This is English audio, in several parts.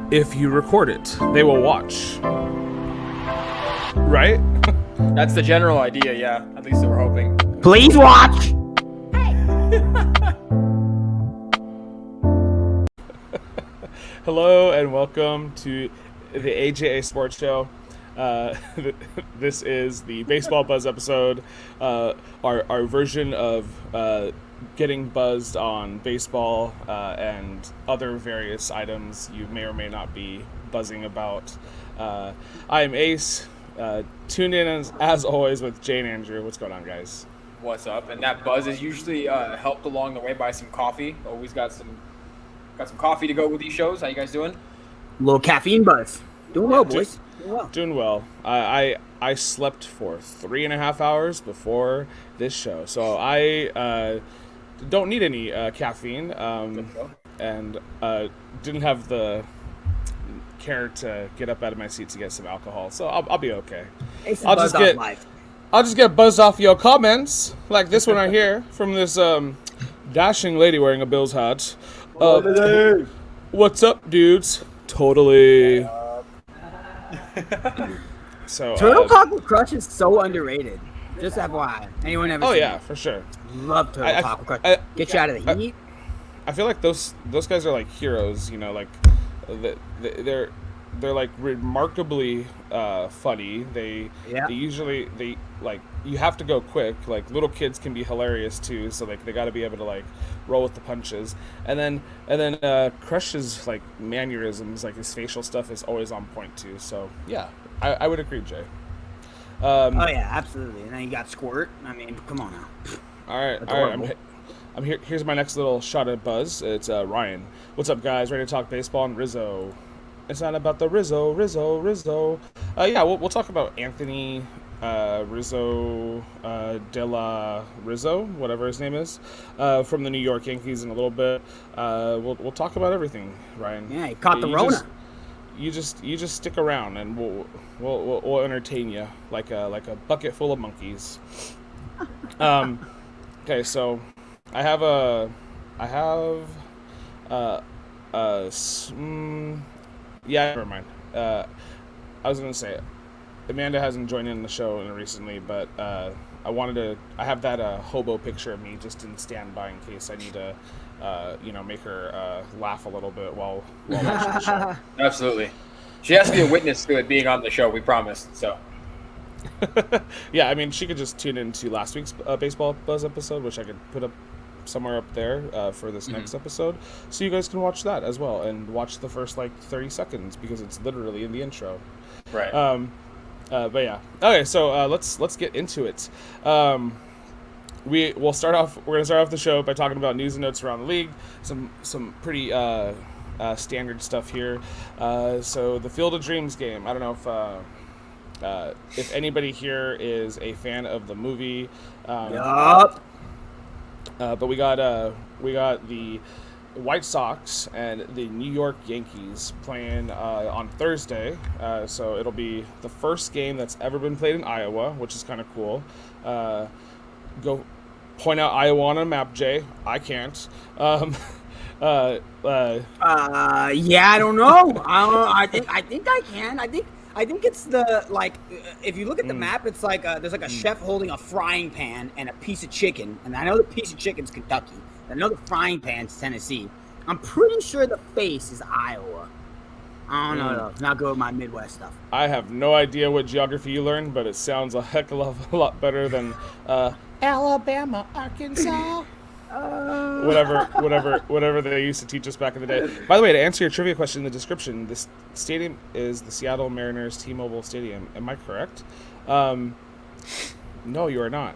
if you record it, they will watch. Right? That's the general idea, yeah. At least we're hoping. Please watch! Hello and welcome to the AJA Sports Show. This is the Baseball Buzz episode, our version of getting buzzed on baseball and other various items you may or may not be buzzing about. I am Ace. Tuned in as always with Jay and Andrew. What's going on, guys? What's up? And that buzz is usually helped along the way by some coffee. Always got some coffee to go with these shows. How you guys doing? Little caffeine buzz. Doing well, boys. Doing well. I slept for 3.5 hours before this show, so I don't need any caffeine, and didn't have the care to get up out of my seat to get some alcohol, so I'll be okay. I'll just get buzzed off your comments, like this one right here from this dashing lady wearing a Bills hat. What's up, dudes? Totally. So Turtle Taco Crush is so underrated. Just FYI. Anyone ever? Oh seen yeah, it? for sure. Love Turtle Taco Crush. Get you out of the heat. I feel like those guys are like heroes. You know, like they're like remarkably funny. They usually like, you have to go quick. Like little kids can be hilarious too, so like they got to be able to like roll with the punches. And then Crush's like mannerisms, like his facial stuff is always on point too. So yeah, I would agree, Jay. Oh yeah, absolutely. And then you got Squirt. I mean, come on now. All right. I'm here. Here's my next little shot at buzz. It's Ryan. What's up, guys? Ready to talk baseball and Rizzo? It's not about the Rizzo. Yeah, we'll talk about Anthony Rizzo, de la Rizzo, whatever his name is, from the New York Yankees in a little bit. We'll talk about everything, Ryan. Yeah, he caught the Rona. You just stick around and we'll entertain you like a bucket full of monkeys. Okay, so I have yeah, never mind. I was gonna say, Amanda hasn't joined in the show recently, but I have that hobo picture of me just in standby in case I need to, make her laugh a little bit while watching the show. Absolutely. She has to be a witness to it being on the show. We promised. So. Yeah, I mean, she could just tune into last week's Baseball Buzz episode, which I could put up somewhere up there for this next episode, so you guys can watch that as well and watch the first like 30 seconds because it's literally in the intro. Right. But yeah. Okay, so let's get into it. We're gonna start off the show by talking about news and notes around the league. Some pretty standard stuff here. So the Field of Dreams game. I don't know if anybody here is a fan of the movie. Yup. But we got the White Sox and the New York Yankees playing on Thursday. So it'll be the first game that's ever been played in Iowa, which is kind of cool. Go point out Iowa on a map, Jay. I can't. Yeah, I don't know. I think I can. I think it's the, like, if you look at the map, it's like there's like a chef holding a frying pan and a piece of chicken. And I know the piece of chicken's Kentucky. I know the frying pan's Tennessee. I'm pretty sure the face is Iowa. I don't know, though. It's not good with my Midwest stuff. I have no idea what geography you learned, but it sounds a heck of a lot better than Alabama, Arkansas. Whatever they used to teach us back in the day. By the way, to answer your trivia question in the description, this stadium is the Seattle Mariners T-Mobile Stadium. Am I correct? No, you are not.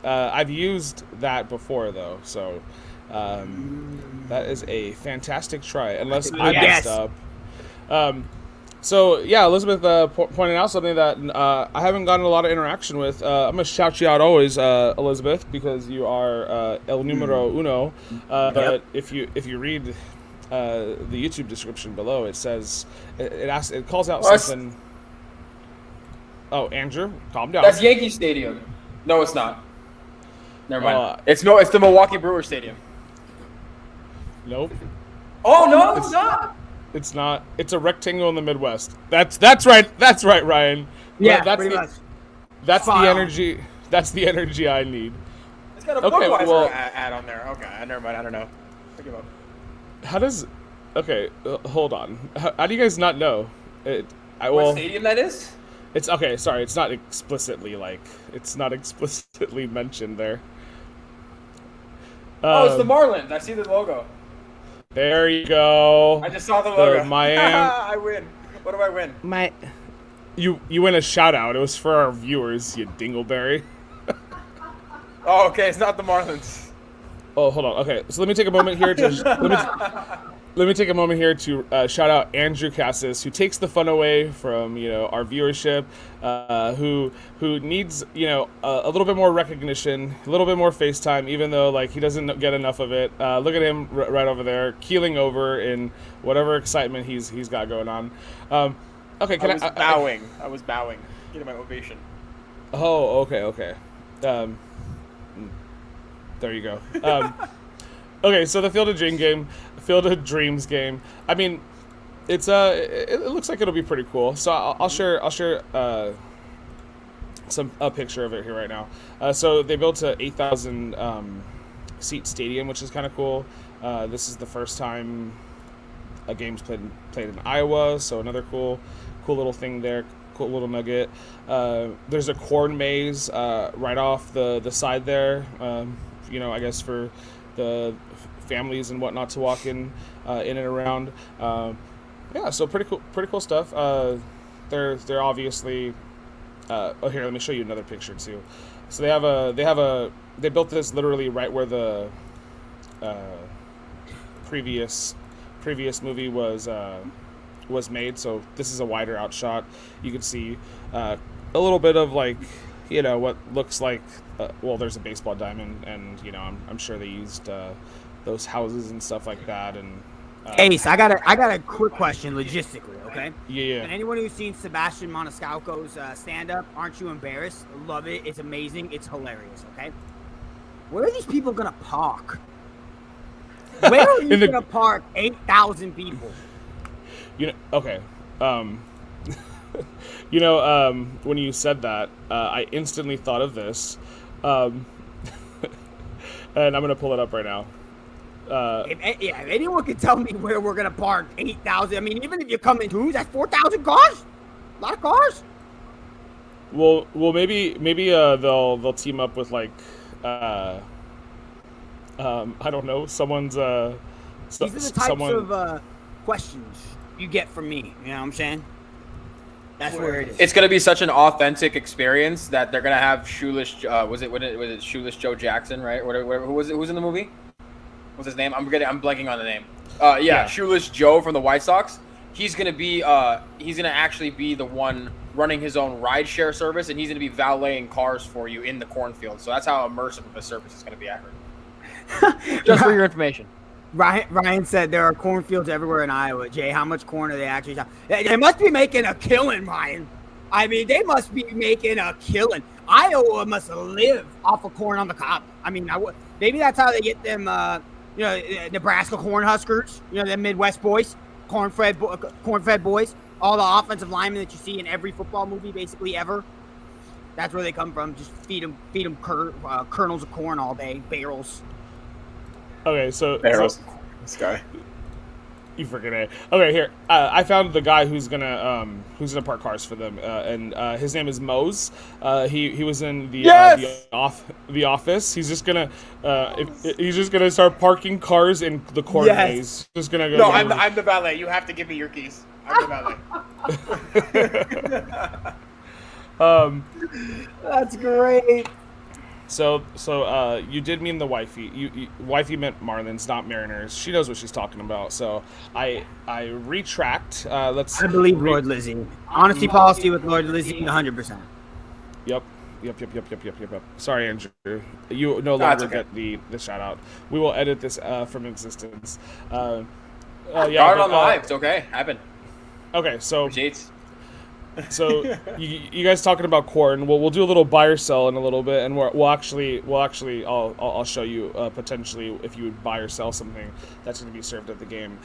I've used that before, though, so that is a fantastic try, unless I messed up. So, yeah, Elizabeth pointed out something that I haven't gotten a lot of interaction with. I'm going to shout you out always, Elizabeth, because you are el numero uno. But if you read the YouTube description below, it says, it calls out something. Oh, Andrew, calm down. That's Yankee Stadium. No, it's not. Never mind. It's the Milwaukee Brewers Stadium. Nope. Oh, no, it's not. It's not. It's a rectangle in the Midwest. That's right. That's right, Ryan. Yeah, that's pretty the, much. That's Spot the on. energy. That's the energy I need. It's got a Budweiser ad on there. Okay, never mind. I don't know. I give up. How does? Okay, hold on. How do you guys not know? What stadium that is? It's okay. Sorry, it's not explicitly mentioned there. It's the Marlins. I see the logo. There you go. I just saw the logo. Miami. I win. What do I win? You win a shout out. It was for our viewers, you dingleberry. Oh, okay. It's not the Marlins. Oh, hold on. Okay, so let me take a moment here to let me take a moment here to shout out Andrew Cassis, who takes the fun away from our viewership, who needs a little bit more recognition, a little bit more FaceTime, even though like he doesn't get enough of it. Look at him right over there, keeling over in whatever excitement he's got going on. Okay, I was bowing, getting my ovation. Oh, okay. There you go. Okay, so the Field of Dreams game. I mean, it looks like it'll be pretty cool. So I'll share a picture of it here right now. So they built a 8,000 seat stadium, which is kind of cool. This is the first time a game's played in Iowa, so another cool little thing there. Cool little nugget. There's a corn maze right off the side there. I guess for the families and whatnot to walk in and around. So pretty cool stuff. They're obviously. Here, let me show you another picture too. So they built this literally right where the previous movie was made. So this is a wider out shot. You can see a little bit of like what looks like there's a baseball diamond, and I'm sure they used those houses and stuff like that. And Ace, I got a quick question logistically, okay? Yeah. And anyone who's seen Sebastian Maniscalco's stand-up, aren't you embarrassed? Love it. It's amazing. It's hilarious, okay? Where are these people going to park? Where are you going to park 8,000 people? Okay. When you said that, I instantly thought of this. And I'm going to pull it up right now. If anyone can tell me where we're going to park 8,000, I mean, even if you come in twos, that's 4,000 cars? A lot of cars? Well, maybe they'll team up with like, I don't know, someone's These are the types of questions you get from me. You know what I'm saying? That's where it is. It's gonna be such an authentic experience that they're gonna have Shoeless. Was it Shoeless Joe Jackson, right? Who was it? Who was in the movie? What's his name? I'm blanking on the name. Shoeless Joe from the White Sox. He's gonna actually be the one running his own rideshare service, and he's gonna be valeting cars for you in the cornfield. So that's how immersive of a service is gonna be at. Just for your information. Ryan said there are cornfields everywhere in Iowa. Jay, how much corn are they actually? They must be making a killing, Ryan. I mean, they must be making a killing. Iowa must live off of corn on the cob. I mean, maybe that's how they get them. Nebraska Cornhuskers. The Midwest boys, corn-fed boys. All the offensive linemen that you see in every football movie, basically ever. That's where they come from. Just feed them kernels of corn all day, barrels. Okay, so barrels. This guy. You freaking A. Okay, here. I found the guy who's gonna park cars for them, and his name is Mose. He was in the Office. He's just gonna start parking cars in the corn maze. Just gonna go. No, I'm the valet. You have to give me your keys. I'm the valet. That's great. So you did mean the wifey. Wifey meant Marlins, not Mariners. She knows what she's talking about. So I retract. I believe Lord Lizzie. Honesty policy with Lord Lizzie, 100%. Yep. Sorry, Andrew. You no longer get the shout out. We will edit this from existence. Got it on the live. It's okay. Happen. Okay, so Jates. So you guys talking about corn? We'll do a little buy or sell in a little bit, and we'll actually I'll show you potentially if you would buy or sell something that's going to be served at the game.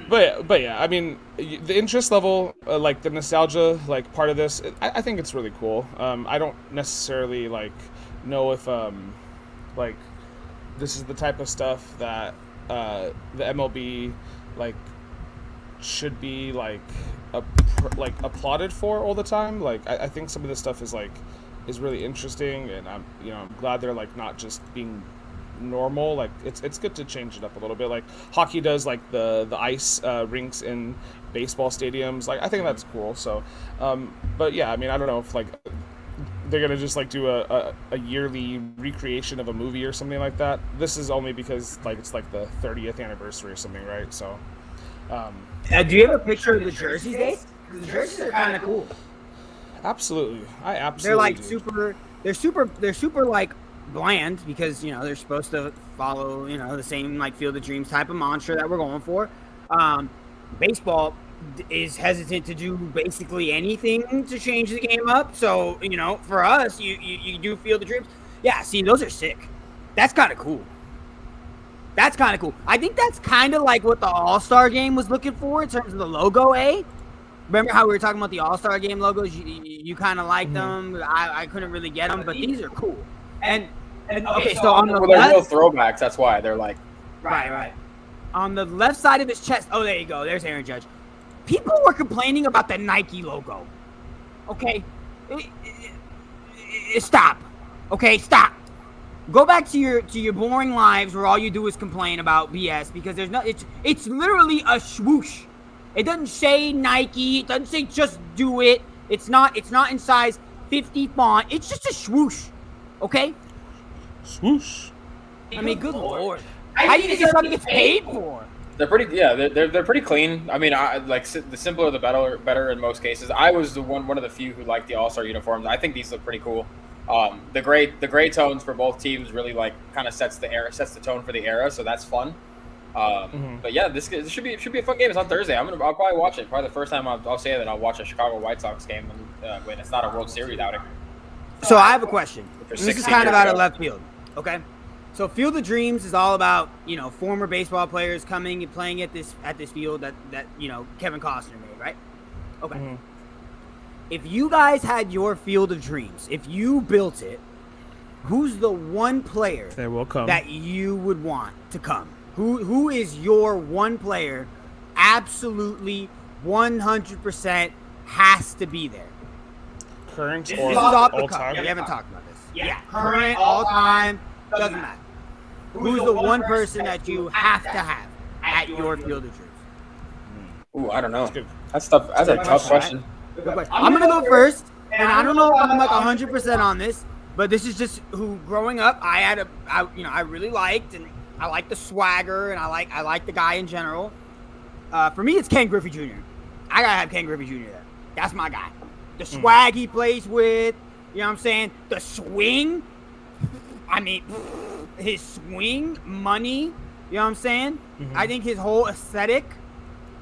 But yeah, I mean the interest level, like the nostalgia, like part of this, I think it's really cool. I don't necessarily like know if like this is the type of stuff that the MLB like should be like applauded for all the time. Like I think some of this stuff is really interesting, and I'm glad they're like not just being normal. Like it's good to change it up a little bit. Like hockey does like the ice rinks in baseball stadiums. Like I think that's cool. So but yeah, I mean I don't know if like they're gonna just like do a yearly recreation of a movie or something like that. This is only because like it's like the 30th anniversary or something, right? So do you have a picture of the jerseys, Dave? The jerseys are kind of cool. Absolutely, I absolutely. They're like do. They're super like bland because they're supposed to follow the same like Field of Dreams type of mantra that we're going for. Baseball is hesitant to do basically anything to change the game up. So for us, you do Field of Dreams. Yeah, see, those are sick. That's kind of cool. I think that's kind of like what the All-Star game was looking for in terms of the logo, eh? Remember how we were talking about the All-Star game logos? You kind of liked them. I couldn't really get them, but these are cool. And okay, so on the they're real throwbacks. That's why they're like right. On the left side of his chest. Oh, there you go. There's Aaron Judge. People were complaining about the Nike logo. Okay, stop. Okay, stop. Go back to your boring lives where all you do is complain about BS because there's no. It's literally a swoosh. It doesn't say Nike. It doesn't say just do it. It's not in size 50 font. It's just a swoosh. Okay. Swoosh. I mean, good lord. How do you think something gets paid for? They're pretty, yeah. They're pretty clean. I mean, the simpler the better in most cases. I was one of the few who liked the All-Star uniforms. I think these look pretty cool. The gray tones for both teams really like kind of sets the tone for the era, so that's fun. But yeah, this should be a fun game. It's on Thursday. I'll probably watch it. Probably the first time I'll say that I'll watch a Chicago White Sox game when it's not a World Series outing. So I have a question. This is kind of out of left field. Okay. So Field of Dreams is all about former baseball players coming and playing at this field that Kevin Costner made, right? Okay. Mm-hmm. If you guys had your Field of Dreams, if you built it, who's the one player that you would want to come? Who is your one player absolutely 100% has to be there? Current this or is off the all cuff. time? We haven't talked about this. Yeah, current, all time, doesn't matter. Who's the one person that you have to have at your Field of Dreams? Ooh, I don't know. That's tough. That's a tough question. I'm gonna go first, and I don't know if I'm like 100% on this, but this is just who growing up I really liked, and I like the swagger, and I like the guy in general. For me, it's Ken Griffey Jr. I gotta have Ken Griffey Jr. there. That's my guy. The swag he plays with, you know what I'm saying? The swing. I mean, his swing, money, you know what I'm saying? Mm-hmm. I think his whole aesthetic,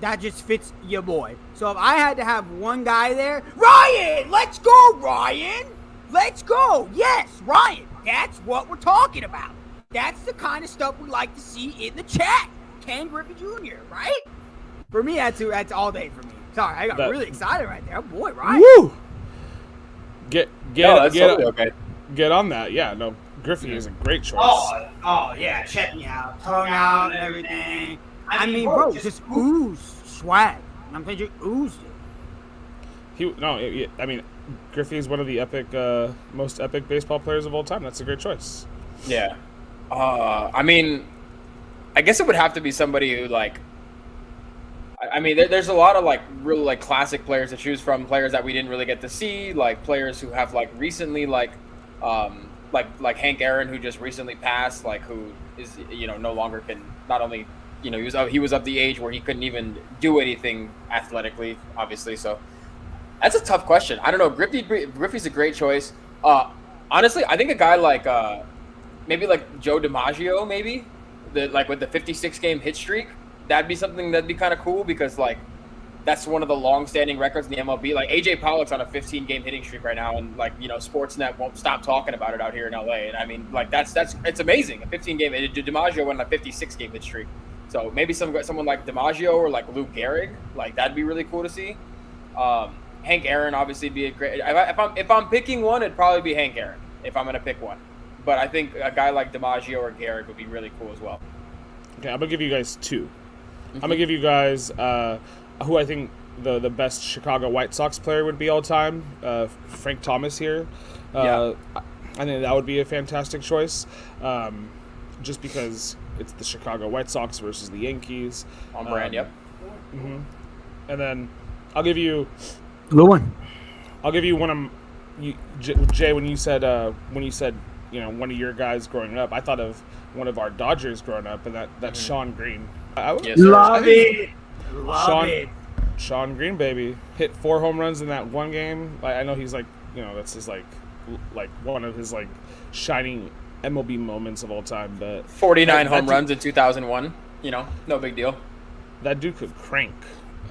that just fits your boy. So if I had to have one guy there, Ryan, let's go, Ryan. Let's go. Yes, Ryan. That's what we're talking about. That's the kind of stuff we like to see in the chat. Ken Griffey Jr., right? For me, that's all day for me. Sorry, I got really excited right there. Oh, boy, Ryan. Woo! Get on that. Yeah, no, Griffey is a great choice. Oh yeah, check me out. Tongue out and everything. I mean, bro, just ooze swag. I'm saying just oozed it. I mean, Griffey is one of the most epic baseball players of all time. That's a great choice. Yeah. I mean, I guess it would have to be somebody who I mean, there's a lot of real classic players to choose from, players that we didn't really get to see, players who have recently like Hank Aaron, who just recently passed, who is no longer can not only he was of the age where he couldn't even do anything athletically, obviously. So that's a tough question. I don't know. Griffey's a great choice. Honestly, I think a guy maybe Joe DiMaggio, maybe with the 56 game hit streak. That'd be something that'd be kind of cool because That's one of the long-standing records in the MLB. Like AJ Pollock's on a 15-game hitting streak right now, and like Sportsnet won't stop talking about it out here in LA. And I mean, like that's it's amazing. A 15-game. DiMaggio went on a 56-game hit streak. So maybe someone like DiMaggio or like Lou Gehrig, like that'd be really cool to see. Hank Aaron obviously be a great. If I'm picking one, it'd probably be Hank Aaron if I'm gonna pick one. But I think a guy like DiMaggio or Gehrig would be really cool as well. Okay, I'm gonna give you guys two. I'm gonna give you guys who I think the best Chicago White Sox player would be all time. Frank Thomas here. I think that would be a fantastic choice. Just because it's the Chicago White Sox versus the Yankees. On brand, yep. Mm-hmm. And then I'll give you Blue one. I'll give you one of Jay when you said one of your guys growing up. I thought of one of our Dodgers growing up, and that's Sean Green. Love it. Sean Green, baby, hit 4 home runs in that one game. I know he's that's his like one of his like shining MLB moments of all time. But 49 home runs in 2001. No big deal. That dude could crank.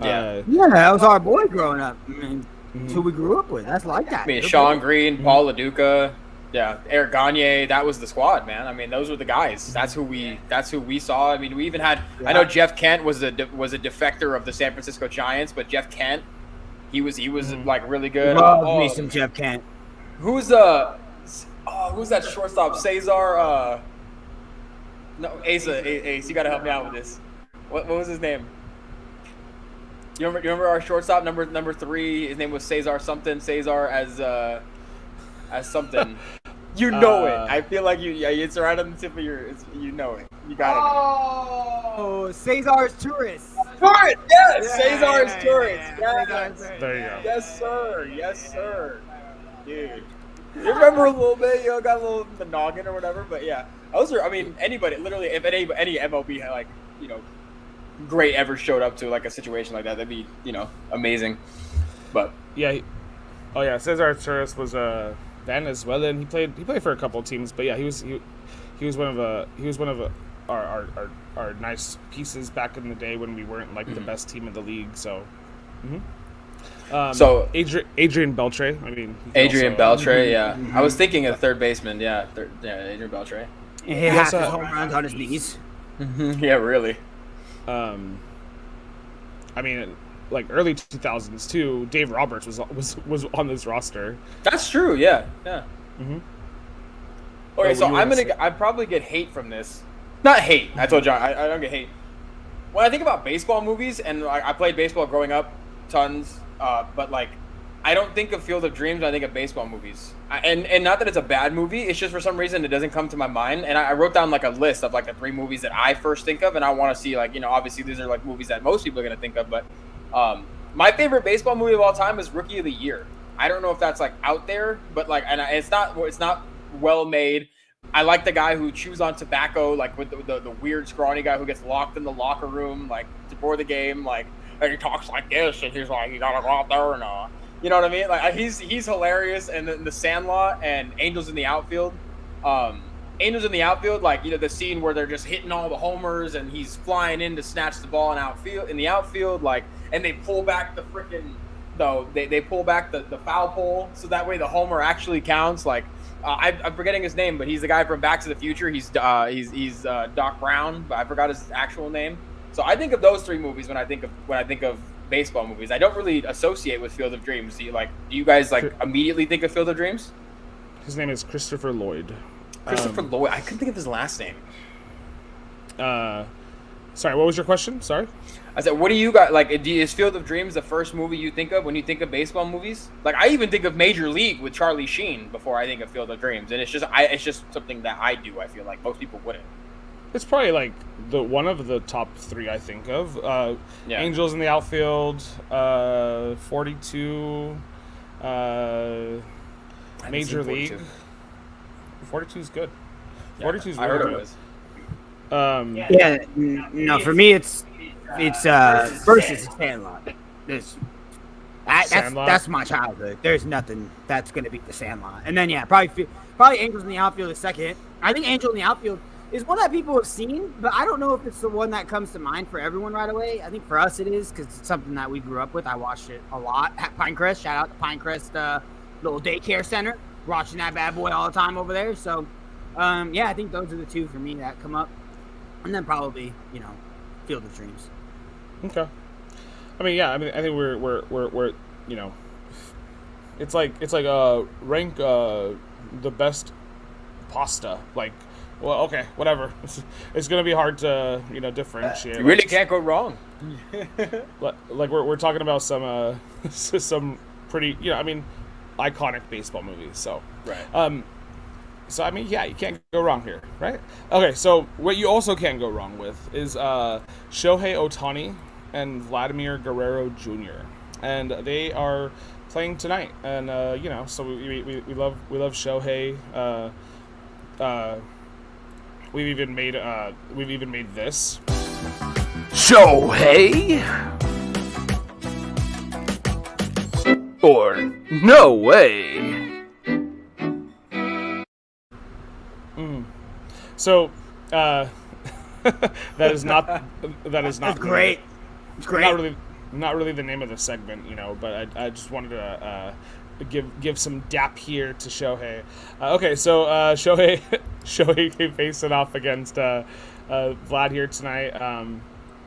Yeah. That was our boy growing up. I mean, that's who we grew up with. That's like that. I mean, Sean Green, Paul LaDuca, Eric Gagne. That was the squad, man. I mean, those were the guys. That's who we saw. I mean, we even had. Yeah. I know Jeff Kent was a defector of the San Francisco Giants, but Jeff Kent, he was like really good. Love me some Jeff Kent. Who's that shortstop? Cesar. No, Ace. You got to help me out with this. What was his name? You remember our shortstop number 3? His name was Cesar something. Cesar as something. You know it. I feel like it's right on the tip of your. You know it. You got it. Oh, Cesar's Tourist. Tourist, yes. Cesar's Tourist. Yes. There you go. Yes, sir. Dude, you remember a little bit? Got a little the noggin or whatever. But yeah, those are. I mean, anybody. Literally, if any MLB had great ever showed up to like a situation like that, that'd be amazing. But yeah, Cesar Torres was Venezuelan. He played for a couple of teams, but yeah, he was one of our nice pieces back in the day when we weren't like the best team in the league. So, so Adrian Beltre. I mean, Beltre. Yeah, I was thinking of third baseman. Yeah, Adrian Beltre. He has home runs on his knees. Yeah, really. I mean, like early 2000s too. Dave Roberts was on this roster. That's true. Yeah. Mm-hmm. Okay, so I probably get hate from this. Not hate. I told John I don't get hate. When I think about baseball movies, and I played baseball growing up, tons. But like, I don't think of Field of Dreams. I think of baseball movies. And not that it's a bad movie. It's just for some reason it doesn't come to my mind. And I wrote down like a list of like the 3 movies that I first think of, and I want to see like obviously these are like movies that most people are gonna think of. But my favorite baseball movie of all time is Rookie of the Year. I don't know if that's like out there, but like, and it's not well made. I like the guy who chews on tobacco, like with the weird scrawny guy who gets locked in the locker room like before the game, like, and he talks like this, and he's like, you gotta go out there and you know what I mean? Like he's hilarious. And then The Sandlot and Angels in the Outfield. Angels in the Outfield, like the scene where they're just hitting all the homers and he's flying in to snatch the ball in the outfield, like, and they pull back the freaking they pull back the foul pole so that way the homer actually counts. Like I'm forgetting his name, but he's the guy from Back to the Future. He's Doc Brown, but I forgot his actual name. So I think of those 3 movies when I think of baseball movies. I don't really associate with Field of Dreams. Do you guys like immediately think of Field of Dreams? His name is Christopher Lloyd. Lloyd. I couldn't think of his last name. Sorry, what was your question? Sorry. I said, what do you got? Like, is Field of Dreams the first movie you think of when you think of baseball movies? Like, I even think of Major League with Charlie Sheen before I think of Field of Dreams, and it's just something that I do. I feel like most people wouldn't. It's probably like one of the top 3 I think of. Angels in the Outfield, 42, Major League. 42 is good. 42 is really good. I heard it was. No, for me it's first it's Sandlot. That's my childhood. There's nothing that's gonna beat The Sandlot. And then probably Angels in the Outfield is second. I think Angel in the Outfield is one that people have seen, but I don't know if it's the one that comes to mind for everyone right away. I think for us it is because it's something that we grew up with. I watched it a lot at Pinecrest. Shout out to Pinecrest, little daycare center. Watching that bad boy all the time over there. So, I think those are the two for me that come up, and then probably Field of Dreams. Okay. I think we're it's like rank the best pasta. Like, well, okay, whatever. It's gonna be hard to differentiate. You really can't go wrong. Like we're talking about some some pretty iconic baseball movies. So right. You can't go wrong here, right? Okay, so what you also can't go wrong with is Shohei Ohtani and Vladimir Guerrero Jr. And they are playing tonight, and so we love Shohei. We've even made this Shohei or no way. So that is not That's great. It's great. Not really the name of the segment, but I just wanted to give some dap here to Shohei. Okay, so Shohei facing off against Vlad here tonight.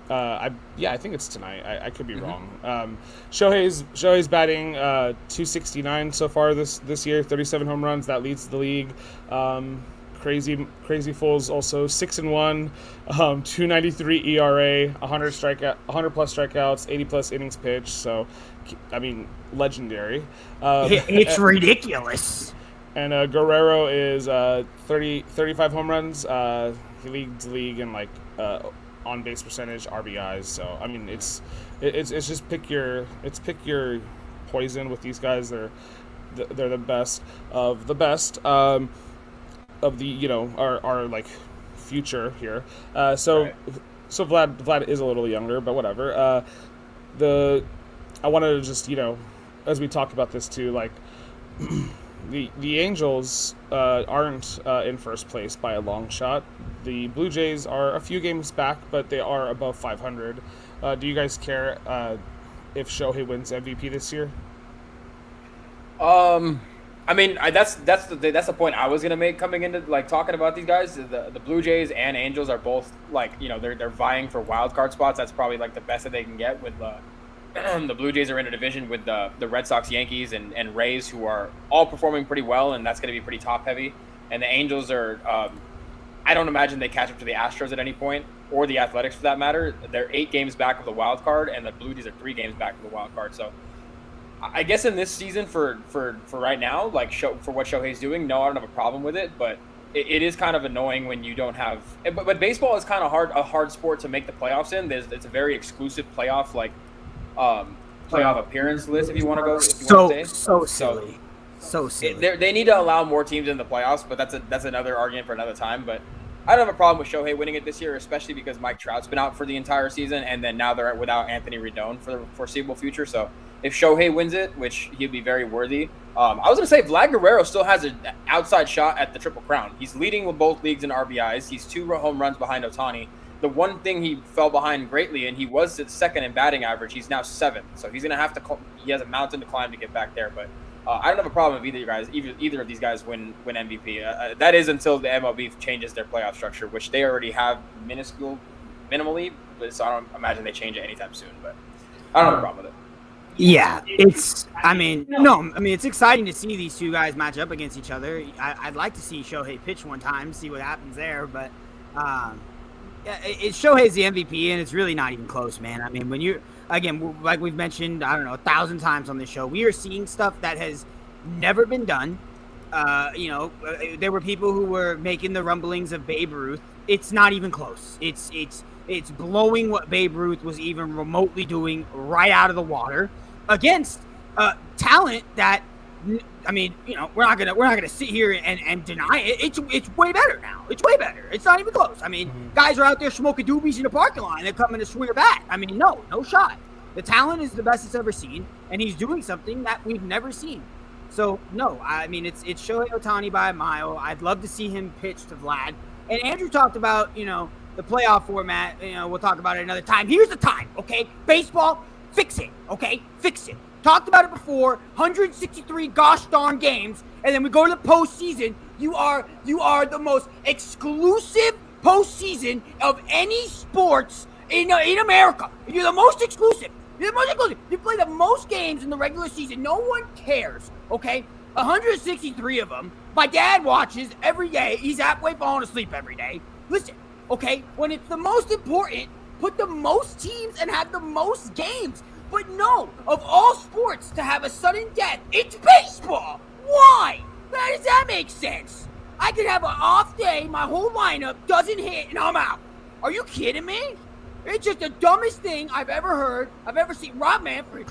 I think it's tonight. I could be wrong. Shohei's batting 269 so far this year, 37 home runs. That leads the league. Crazy Fools also 6-1, 293 ERA, 100 plus strikeouts, 80 plus innings pitched. So, legendary. It's ridiculous. And Guerrero is 35 home runs. He leads the league in on base percentage, RBIs. So it's just pick your poison with these guys. They're the best of the best. Of the our future here. So Vlad is a little younger, but whatever. I wanted to just as we talk about this too, the Angels aren't in first place by a long shot. The Blue Jays are a few games back, but they are above 500. Do you guys care if Shohei wins MVP this year? That's the point I was gonna make coming into talking about these guys. The Blue Jays and Angels are both they're vying for wild card spots. That's probably the best that they can get. With the Blue Jays are in a division with the Red Sox, Yankees, and Rays, who are all performing pretty well, and that's gonna be pretty top heavy. And the Angels are I don't imagine they catch up to the Astros at any point, or the Athletics for that matter. They're 8 games back of the wild card, and the Blue Jays are 3 games back of the wild card. So I guess in this season for right now, for what Shohei's doing, no, I don't have a problem with it, but it is kind of annoying when you don't have. But baseball is kind of a hard sport to make the playoffs in. It's a very exclusive playoff appearance list if you want to go. So silly. They need to allow more teams in the playoffs, but that's another argument for another time. But I don't have a problem with Shohei winning it this year, especially because Mike Trout's been out for the entire season, and then now they're without Anthony Rendon for the foreseeable future. So if Shohei wins it, which he'd be very worthy, I was going to say Vlad Guerrero still has an outside shot at the Triple Crown. He's leading with both leagues in RBIs. He's 2 home runs behind Ohtani. The one thing he fell behind greatly, and he was at second in batting average, he's now 7th. So he's going to have to – he has a mountain to climb to get back there. But I don't have a problem with either of these guys win MVP. That is until the MLB changes their playoff structure, which they already have minimally. So I don't imagine they change it anytime soon. But I don't have a problem with it. Yeah, it's exciting to see these two guys match up against each other. I'd like to see Shohei pitch one time, see what happens there, but Shohei's the MVP, and it's really not even close, man. When you're, again, like we've mentioned, 1,000 times on this show, we are seeing stuff that has never been done. There were people who were making the rumblings of Babe Ruth. It's not even close. It's blowing what Babe Ruth was even remotely doing right out of the water against talent that, we're not gonna sit here and deny it. It's way better now. It's way better. It's not even close. Guys are out there smoking doobies in the parking lot and they're coming to swing a bat. No shot. The talent is the best it's ever seen, and he's doing something that we've never seen. So no, it's Shohei Ohtani by a mile. I'd love to see him pitch to Vlad. And Andrew talked about, the playoff format. We'll talk about it another time. Here's the time, okay? Baseball, fix it, okay? Fix it. Talked about it before. 163 gosh darn games, and then we go to the postseason. You are the most exclusive postseason of any sports in America. You're the most exclusive. You play the most games in the regular season. No one cares, okay? 163 of them. My dad watches every day. He's halfway falling asleep every day. Listen, okay? When it's the most important, put the most teams and have the most games. But no, of all sports to have a sudden death, it's baseball. Why? How does that make sense? I could have an off day, my whole lineup doesn't hit, and I'm out. Are you kidding me? It's just the dumbest thing I've ever heard, I've ever seen. Rob Manfred,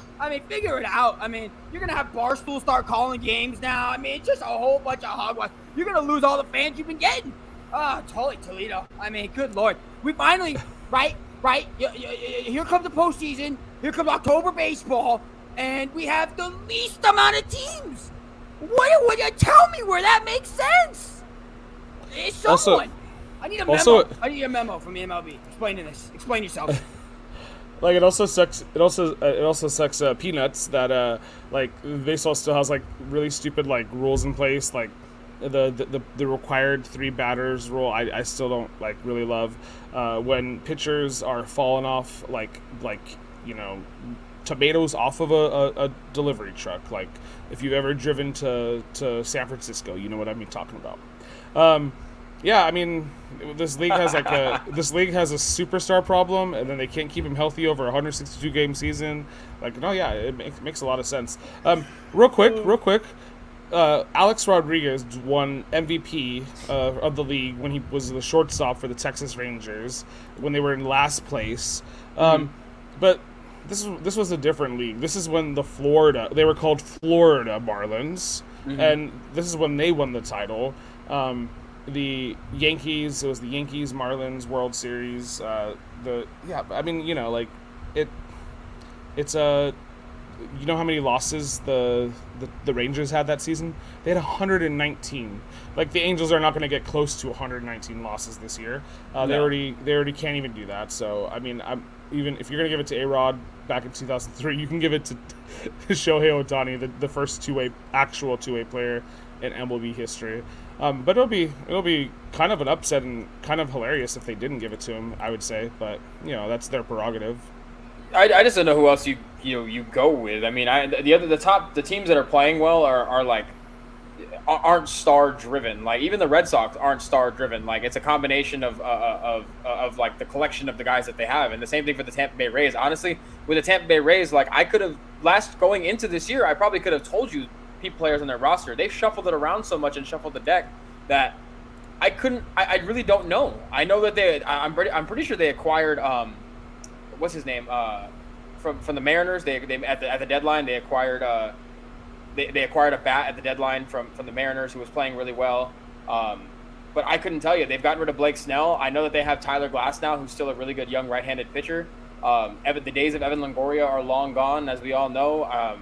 figure it out. You're going to have Barstool start calling games now. It's just a whole bunch of hogwash. You're going to lose all the fans you've been getting. Totally Toledo. Good Lord. We finally, right? Here comes the postseason. Here comes October baseball. And we have the least amount of teams. What would you tell me where that makes sense? It's someone. Also, I need a memo. I need a memo from the MLB explaining this. Explain yourself. Like, it also sucks. It also sucks. Peanuts that baseball still has really stupid rules in place. Like the required 3 batters rule. I still don't really love. When pitchers are falling off tomatoes off of a delivery truck. Like, if you've ever driven to San Francisco, you know what I'm talking about. Yeah, this league has this league has a superstar problem, and then they can't keep him healthy over a 162 game season. It makes a lot of sense. Real quick, Alex Rodriguez won MVP of the league when he was the shortstop for the Texas Rangers when they were in last place. But this was a different league. This is when they were called Florida Marlins, and this is when they won the title. The Yankees, it was the Yankees Marlins World Series. It's you know how many losses the Rangers had that season? They had 119. The Angels are not going to get close to 119 losses this year. No. They already can't even do that. So I'm even if you're going to give it to A-Rod back in 2003, you can give it to Shohei Ohtani, the first actual two-way player in MLB history. But it'll be kind of an upset and kind of hilarious if they didn't give it to him, I would say. But that's their prerogative. I just don't know who else you go with. The teams that are playing well aren't star driven. Even the Red Sox aren't star driven. It's a combination of the collection of the guys that they have, and the same thing for the Tampa Bay Rays. Honestly, with the Tampa Bay Rays, I could have going into this year, I probably could have told you players on their roster. They've shuffled it around so much and shuffled the deck that I really don't know. I know that I'm pretty sure they acquired what's his name from the Mariners. They at the deadline they acquired they acquired a bat at the deadline from the Mariners who was playing really well. But I couldn't tell you. They've gotten rid of Blake Snell. I know that they have Tyler Glass now, who's still a really good young right-handed pitcher. The days of Evan Longoria are long gone, as we all know.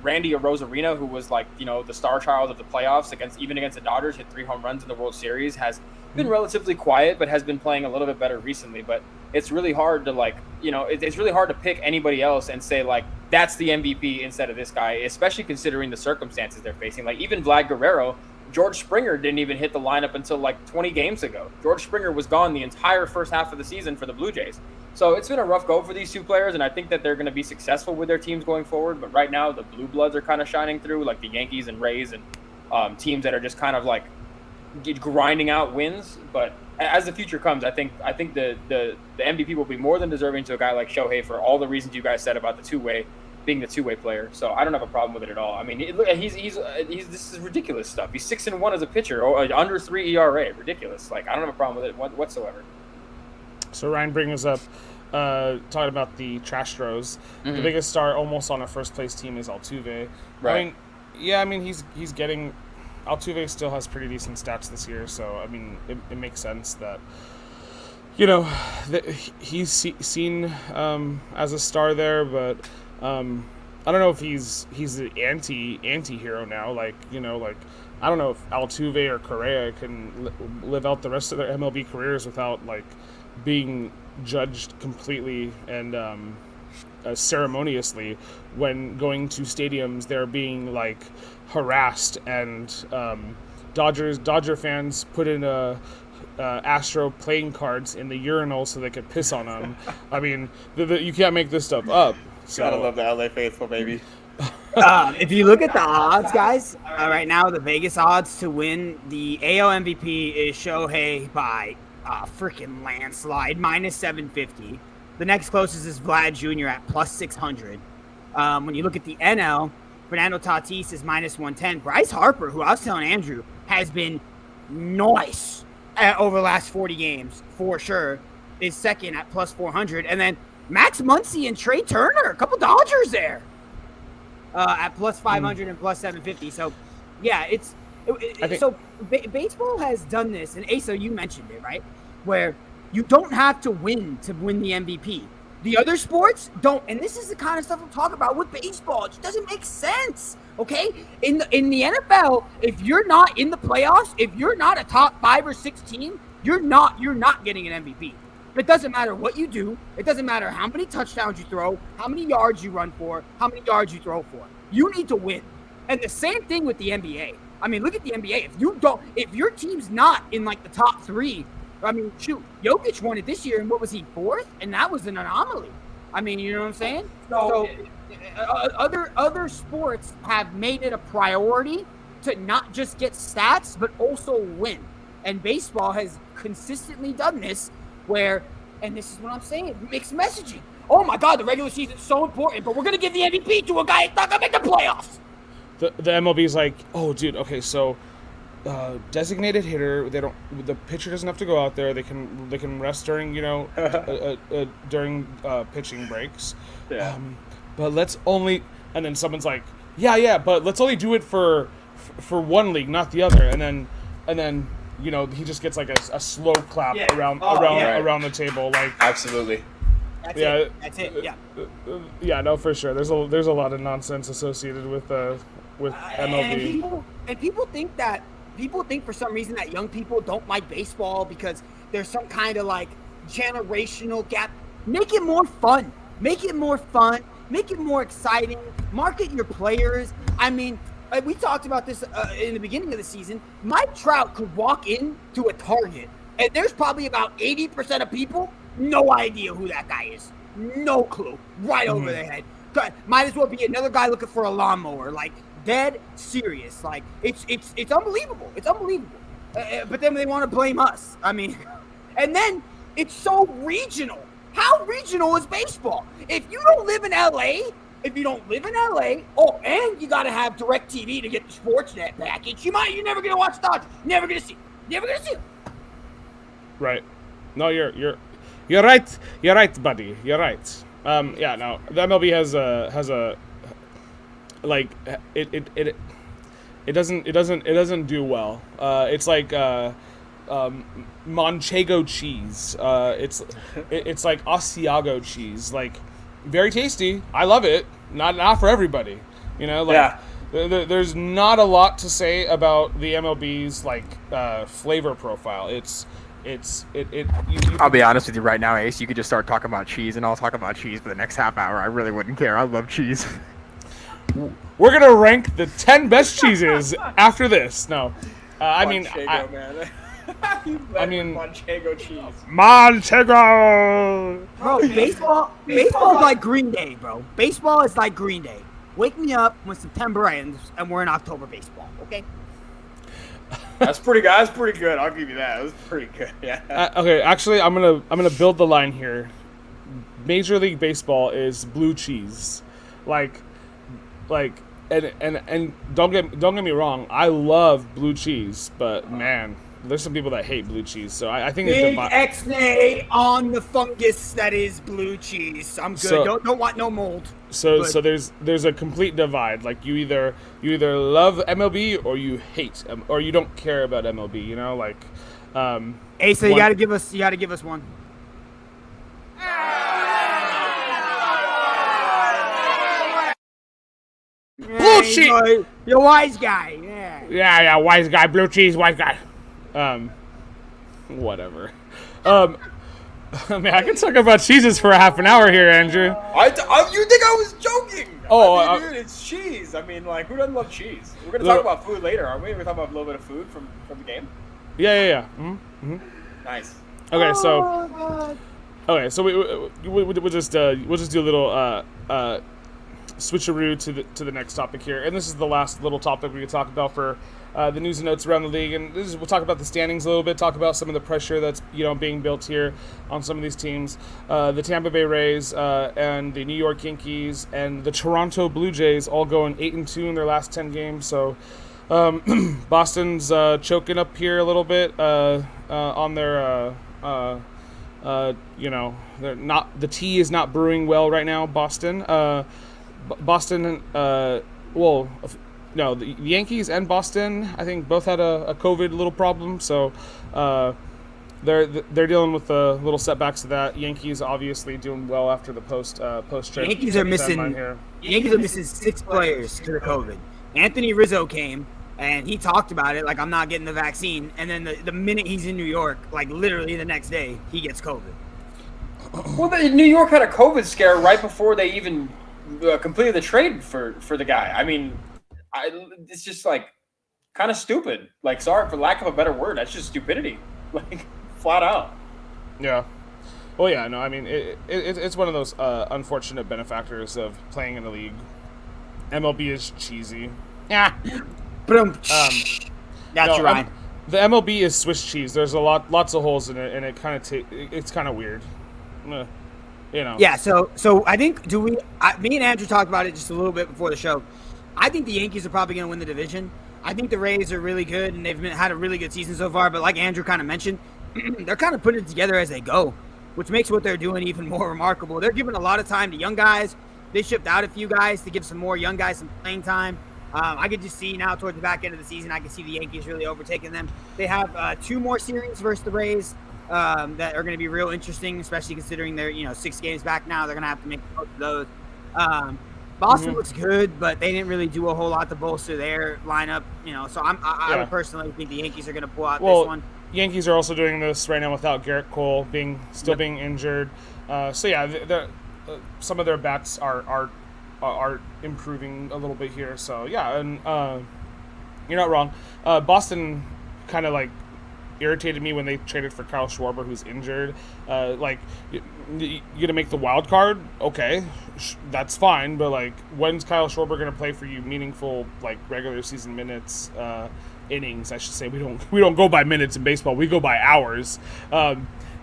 Randy Arozarena, who was the star child of the playoffs against the Dodgers, hit 3 home runs in the World Series, has been relatively quiet, but has been playing a little bit better recently. But it's really hard to it's really hard to pick anybody else and say that's the MVP instead of this guy, especially considering the circumstances they're facing. Even Vlad Guerrero, George Springer didn't even hit the lineup until 20 games ago. George Springer was gone the entire first half of the season for the Blue Jays. So it's been a rough go for these two players, and I think that they're going to be successful with their teams going forward. But right now, the Blue Bloods are kind of shining through, the Yankees and Rays and teams that are just kind of grinding out wins. But as the future comes, I think the MVP will be more than deserving to a guy like Shohei for all the reasons you guys said about being the two-way player. So I don't have a problem with it at all. He's this is ridiculous stuff. He's 6-1 as a pitcher, or under 3 ERA. Ridiculous. I don't have a problem with it whatsoever. So Ryan brings us up talking about the Trash Throws. Mm-hmm. The biggest star almost on a first place team is Altuve. Right. He's getting. Altuve still has pretty decent stats this year, so it makes sense that that he's seen as a star there, but I don't know if he's the anti-hero now. I don't know if Altuve or Correa can live out the rest of their MLB careers without like being judged completely and ceremoniously when going to stadiums. They're being like harassed, and Dodger fans put in Astro playing cards in the urinal so they could piss on them. I mean, you can't make this stuff up. So. Gotta love the LA faithful, baby. If you look at the odds, guys, right now the Vegas odds to win the AL MVP is Shohei by a freaking landslide, minus 750. The next closest is Vlad Jr. at plus 600. When you look at the NL, Fernando Tatis is minus 110. Bryce Harper, who I was telling Andrew, has been nice over the last 40 games, for sure, is second at plus 400. And then Max Muncy and Trey Turner, a couple Dodgers there. At plus 500 and plus 750. So, yeah, baseball has done this, and Asa, you mentioned it, right? Where you don't have to win the MVP. The other sports don't, and this is the kind of stuff I'm talking about with baseball. It just doesn't make sense, okay? In the NFL, if you're not in the playoffs, if you're not a top 5 or 6 team, you're not getting an MVP. It doesn't matter what you do. It doesn't matter how many touchdowns you throw, how many yards you run for, how many yards you throw for. You need to win. And the same thing with the NBA. I mean, look at the NBA. If your team's not in like the top 3, I mean, shoot, Jokic won it this year, and what was he, 4th? And that was an anomaly. I mean, you know what I'm saying? So other sports have made it a priority to not just get stats, but also win. And baseball has consistently done this. Where, and this is what I'm saying, mixed messaging. Oh my God, the regular season is so important, but we're gonna give the MVP to a guy that's not gonna make the playoffs. The MLB's like, oh dude, okay, so designated hitter, the pitcher doesn't have to go out there. They can rest during during pitching breaks. Yeah. But let's only, and then someone's like, yeah, but let's only do it for one league, not the other, and then. You know, he just gets like a slow clap around the table, like absolutely. That's it. Yeah. Yeah, no, for sure. There's a lot of nonsense associated with MLB. And people think for some reason that young people don't like baseball because there's some kind of like generational gap. Make it more fun. Make it more exciting. Market your players. I mean, we talked about this in the beginning of the season. Mike Trout could walk into a Target, and there's probably about 80% of people, no idea who that guy is. No clue. Right over their head. Might as well be another guy looking for a lawnmower. Like, dead serious. Like, it's unbelievable. It's unbelievable. But then they want to blame us. I mean, and then it's so regional. How regional is baseball? If you don't live in L.A., oh, and you got to have DirecTV to get the Sportsnet package. You're never gonna watch Dodgers. Never gonna see it. Right. No, you're right. You're right, buddy. You're right. Yeah. No, the MLB has a like it doesn't do well. It's like Manchego cheese. It's like Asiago cheese. Like, very tasty. I love it. Not for everybody. You know, like there's not a lot to say about the MLB's like flavor profile. I'll be honest with you right now, Ace. You could just start talking about cheese, and I'll talk about cheese for the next half hour. I really wouldn't care. I love cheese. We're gonna rank the 10 best cheeses after this. No, I mean, Manchego cheese. Manchego. Bro, baseball is like Green Day, bro. Baseball is like Green Day. Wake me up when September ends and we're in October baseball. Okay. That's pretty good. That's pretty good. I'll give you that. That was pretty good. Yeah. Okay, actually, I'm gonna build the line here. Major League Baseball is blue cheese, like, and don't get me wrong. I love blue cheese, but man, there's some people that hate blue cheese. So I think big X-nay on the fungus that is blue cheese. I'm good. So, don't want no mold. So there's a complete divide. Like, you either love MLB or you hate or you don't care about MLB. You know, like. Hey, so you gotta give us one. Bullshit. You're a wise guy. Yeah. Yeah, wise guy, blue cheese, wise guy. Whatever. I mean, I can talk about cheeses for a half an hour here, Andrew. You think I was joking? Oh, I mean, dude, it's cheese. I mean, like, who doesn't love cheese? We're gonna talk about food later, aren't we? We're gonna talk about a little bit of food from the game. Yeah. Nice. Okay, so we'll just do a little switcheroo to the next topic here, and this is the last little topic we could talk about for the news and notes around the league, and we'll talk about the standings a little bit, talk about some of the pressure that's being built here on some of these teams, the Tampa Bay Rays and the New York Yankees and the Toronto Blue Jays all going 8-2 in their last 10 games. So Boston's choking up here a little bit on their they're not, the tea is not brewing well right now. Boston, no, the Yankees and Boston, I think, both had a COVID little problem, so they're dealing with little setbacks to that. Yankees obviously doing well after the post trade. Yankees are missing 6 players to the COVID. Anthony Rizzo came and he talked about it like, I'm not getting the vaccine, and then the minute he's in New York, like literally the next day, he gets COVID. Well, New York had a COVID scare right before they even completed the trade for the guy. I mean, it's just like kind of stupid. Like, sorry for lack of a better word, that's just stupidity, like flat out. Yeah. Well, yeah. No, I mean, it's one of those unfortunate benefactors of playing in the league. MLB is cheesy. Yeah. That's right. The MLB is Swiss cheese. There's lots of holes in it, and it kind of it's kind of weird. Yeah. So I think me and Andrew talked about it just a little bit before the show. I think the Yankees are probably going to win the division. I think the Rays are really good, and they've had a really good season so far. But like Andrew kind of mentioned, they're kind of putting it together as they go, which makes what they're doing even more remarkable. They're giving a lot of time to young guys. They shipped out a few guys to give some more young guys some playing time. I could just see now towards the back end of the season, I can see the Yankees really overtaking them. They have 2 more series versus the Rays that are going to be real interesting, especially considering they're 6 games back now. They're going to have to make the most of those. Boston looks good, but they didn't really do a whole lot to bolster their lineup. So I would personally think the Yankees are going to pull out this one. Yankees are also doing this right now without Garrett Cole being injured. Some of their bats are improving a little bit here. So yeah, and you're not wrong. Boston kind of like irritated me when they traded for Kyle Schwarber, who's injured. Like, you're gonna make the wild card, okay, that's fine. But like, when's Kyle Schwarber gonna play for you meaningful, like, regular season minutes, innings? I should say. We don't go by minutes in baseball. We go by hours.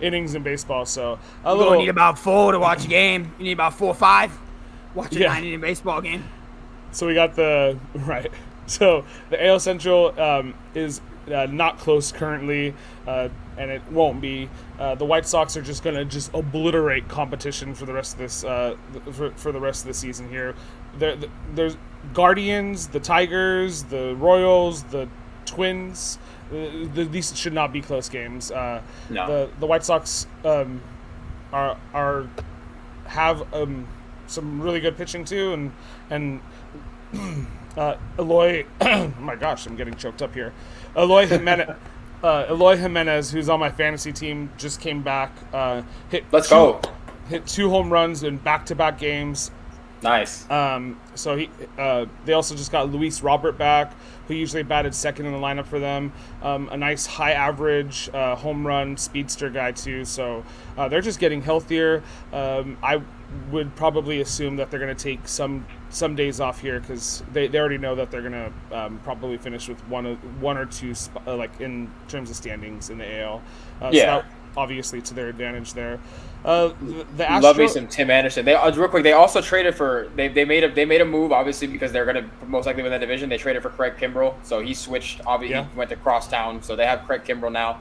Innings in baseball. So you need about 4 to watch a game. You need about 4 or 5. Watch a 9-inning baseball game. So we got right. So the AL Central is not close currently, and it won't be. The White Sox are just gonna obliterate competition for the rest of this for the rest of the season here. There's Guardians, the Tigers, the Royals, the Twins. These should not be close games. No. The White Sox have some really good pitching too, and Eloy. Oh my gosh, I'm getting choked up here. Eloy Jimenez, who's on my fantasy team, just came back. Hit 2 home runs in back-to-back games. Nice. So they also just got Luis Robert back, who usually batted second in the lineup for them. A nice high average home run speedster guy too. So they're just getting healthier. I would probably assume that they're going to take some days off here because they already know that they're going to probably finish with one or two like in terms of standings in the AL. So that, obviously, to their advantage there. The Astros, love me some Tim Anderson. They real quick. They also traded for they made a move, obviously, because they're going to most likely win that division. They traded for Craig Kimbrell, so he switched. Obviously, he went to Crosstown, so they have Craig Kimbrell now.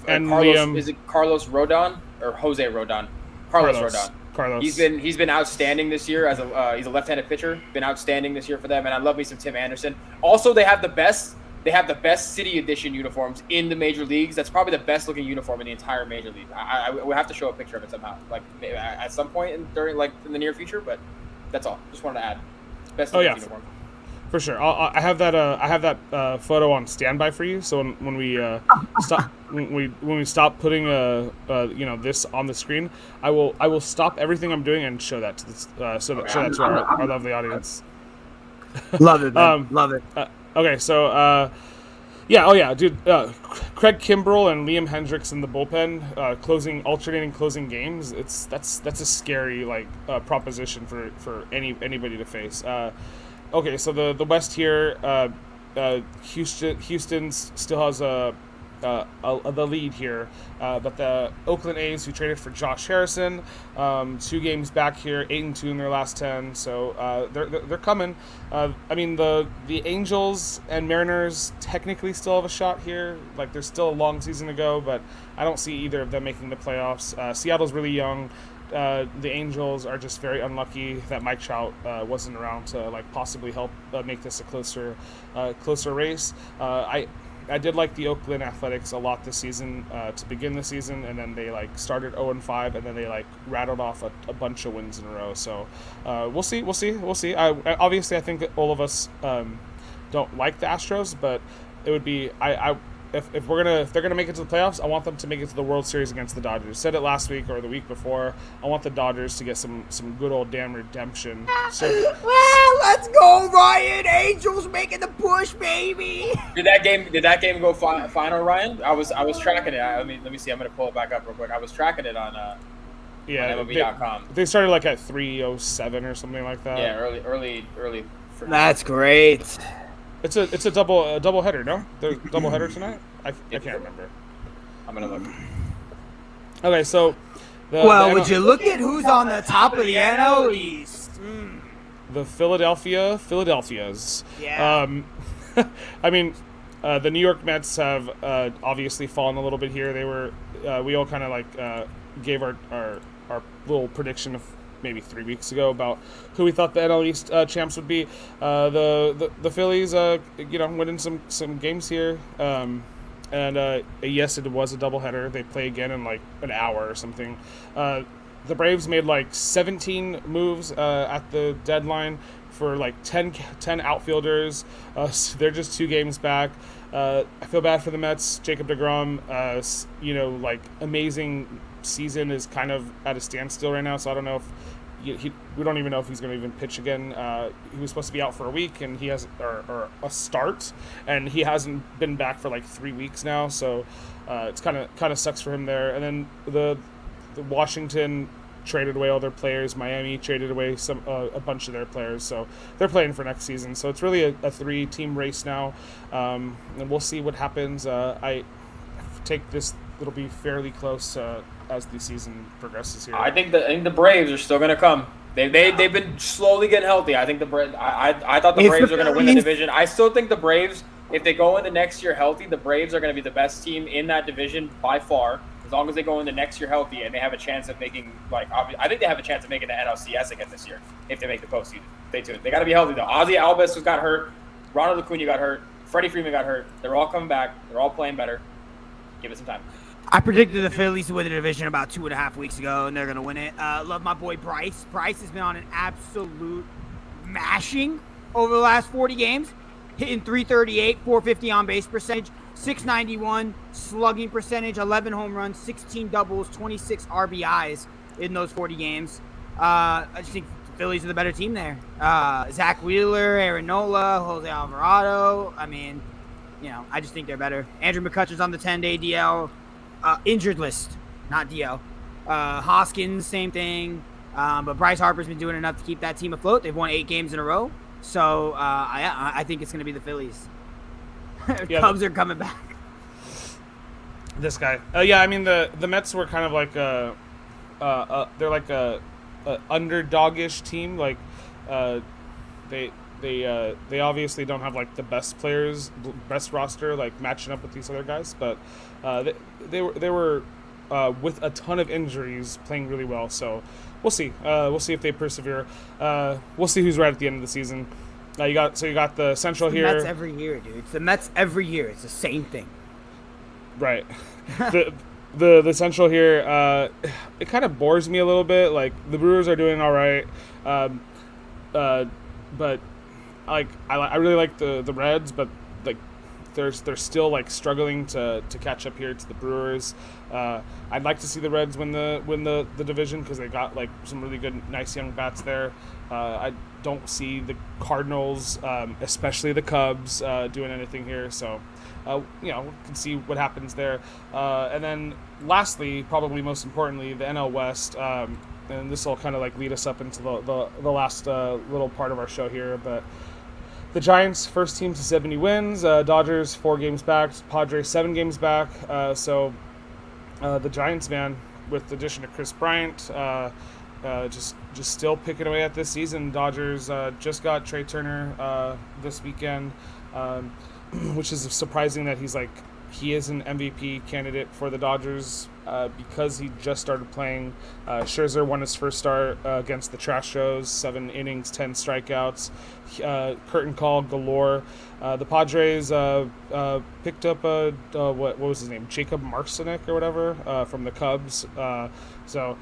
And Carlos, is it Carlos Rodon or Jose Rodon? Carlos Rodon. Carlos. He's been outstanding this year as he's a left-handed pitcher. Been outstanding this year for them, and I love me some Tim Anderson. Also, they have the best City Edition uniforms in the major leagues. That's probably the best looking uniform in the entire major league. I will have to show a picture of it somehow, like maybe at some point in the near future. But that's all. Just wanted to add best looking uniform. For sure. I have that photo on standby for you. So when we stop when we stop putting this on the screen, I will stop everything I'm doing and show that to show that to our lovely audience. Love it, man. Love it. Okay, so yeah, oh yeah, dude. Craig Kimbrell and Liam Hendricks in the bullpen, alternating closing games. That's a scary proposition for anybody to face. Okay, so the West here, Houston still has the lead here, but the Oakland A's, who traded for Josh Harrison, 2 games back here, 8-2 in their last 10. So they're coming. I mean the Angels and Mariners technically still have a shot here. Like there's still a long season to go, but I don't see either of them making the playoffs. Seattle's really young. The Angels are just very unlucky that Mike Trout wasn't around to possibly help make this a closer race. I did like the Oakland Athletics a lot this season to begin the season, and then they started 0-5, and then they rattled off a bunch of wins in a row. So we'll see. Obviously, I think that all of us don't like the Astros, but it would be if they're gonna make it to the playoffs, I want them to make it to the World Series against the Dodgers. Said it last week or the week before. I want the Dodgers to get some good old damn redemption. So, let's go, Ryan! Angels making the push, baby. Did that game go final, Ryan? I was tracking it. Let me see. I'm gonna pull it back up real quick. I was tracking it on MLB.com. They started at 3:07 or something like that. Yeah, early. That's great. It's a double header, no? The double header tonight? I can't remember. I'm gonna look. Okay, so would you look at who's on the top of the NL East? The Philadelphia's. Yeah. I mean, the New York Mets have obviously fallen a little bit here. They were we all kind of gave our little prediction of maybe 3 weeks ago about who we thought the NL East champs would be. The Phillies, winning some games here. And yes, it was a doubleheader. They play again in an hour or something. The Braves made 17 moves at the deadline for 10 outfielders. So they're just 2 games back. I feel bad for the Mets. Jacob deGrom, amazing season is kind of at a standstill right now. So I don't know if we don't even know if he's going to even pitch again. He was supposed to be out for a week, and he has or a start, and he hasn't been back for 3 weeks now. So it's kind of sucks for him there. And then the Washington traded away all their players. Miami traded away a bunch of their players, so they're playing for next season. So it's really a 3-team race now, and we'll see what happens. I take this; it'll be fairly close as the season progresses here. I think the Braves are still going to come. They've been slowly getting healthy. I think I thought the Braves are going to win the division. I still think the Braves, if they go into next year healthy, the Braves are going to be the best team in that division by far. As long as they go into next year healthy, and they have a chance of making I think they have a chance of making the NLCS again this year if they make the postseason. Stay tuned. They got to be healthy though. Ozzie Albies got hurt. Ronald Acuna got hurt. Freddie Freeman got hurt. They're all coming back. They're all playing better. Give it some time. I predicted the Phillies to win the division about 2.5 weeks ago, and they're going to win it. Love my boy Bryce. Bryce has been on an absolute mashing over the last 40 games, hitting .338, .450 on-base percentage, .691 slugging percentage, 11 home runs, 16 doubles, 26 RBIs in those 40 games. I just think the Phillies are the better team there. Zach Wheeler, Aaron Nola, Jose Alvarado. I mean, I just think they're better. Andrew McCutcheon's on the 10-day DL. Injured list, not DL. Hoskins, same thing. But Bryce Harper's been doing enough to keep that team afloat. They've won 8 games in a row. So I think it's going to be the Phillies. Cubs are coming back. This guy. I mean, the Mets were kind of they're like a underdog-ish team. They obviously don't have the best players, best roster, matching up with these other guys, but they were with a ton of injuries playing really well. So we'll see. We'll see if they persevere. We'll see who's right at the end of the season. You got the Central it's the here. Mets every year, dude. It's the Mets every year. It's the same thing. Right. The Central here, it kind of bores me a little bit. The Brewers are doing all right, but I really like the Reds, but like they're still like struggling to catch up here to the Brewers. I'd like to see the Reds win the division because they got like some really good, nice young bats there. I don't see the Cardinals, especially the Cubs, doing anything here. So, we can see what happens there. And then lastly, probably most importantly, the NL West. And this will kind of like lead us up into the last little part of our show here, but the Giants, first team to 70 wins. Dodgers 4 games back. Padres 7 games back. So the Giants, man, with the addition of Chris Bryant, just still picking away at this season. Dodgers just got Trey Turner this weekend, which is surprising that he is an MVP candidate for the Dodgers because he just started playing. Scherzer won his first start against the Astros, 7 innings, 10 strikeouts, curtain call galore. The Padres picked up what was his name, Jacob Marcinek or whatever, from the Cubs. So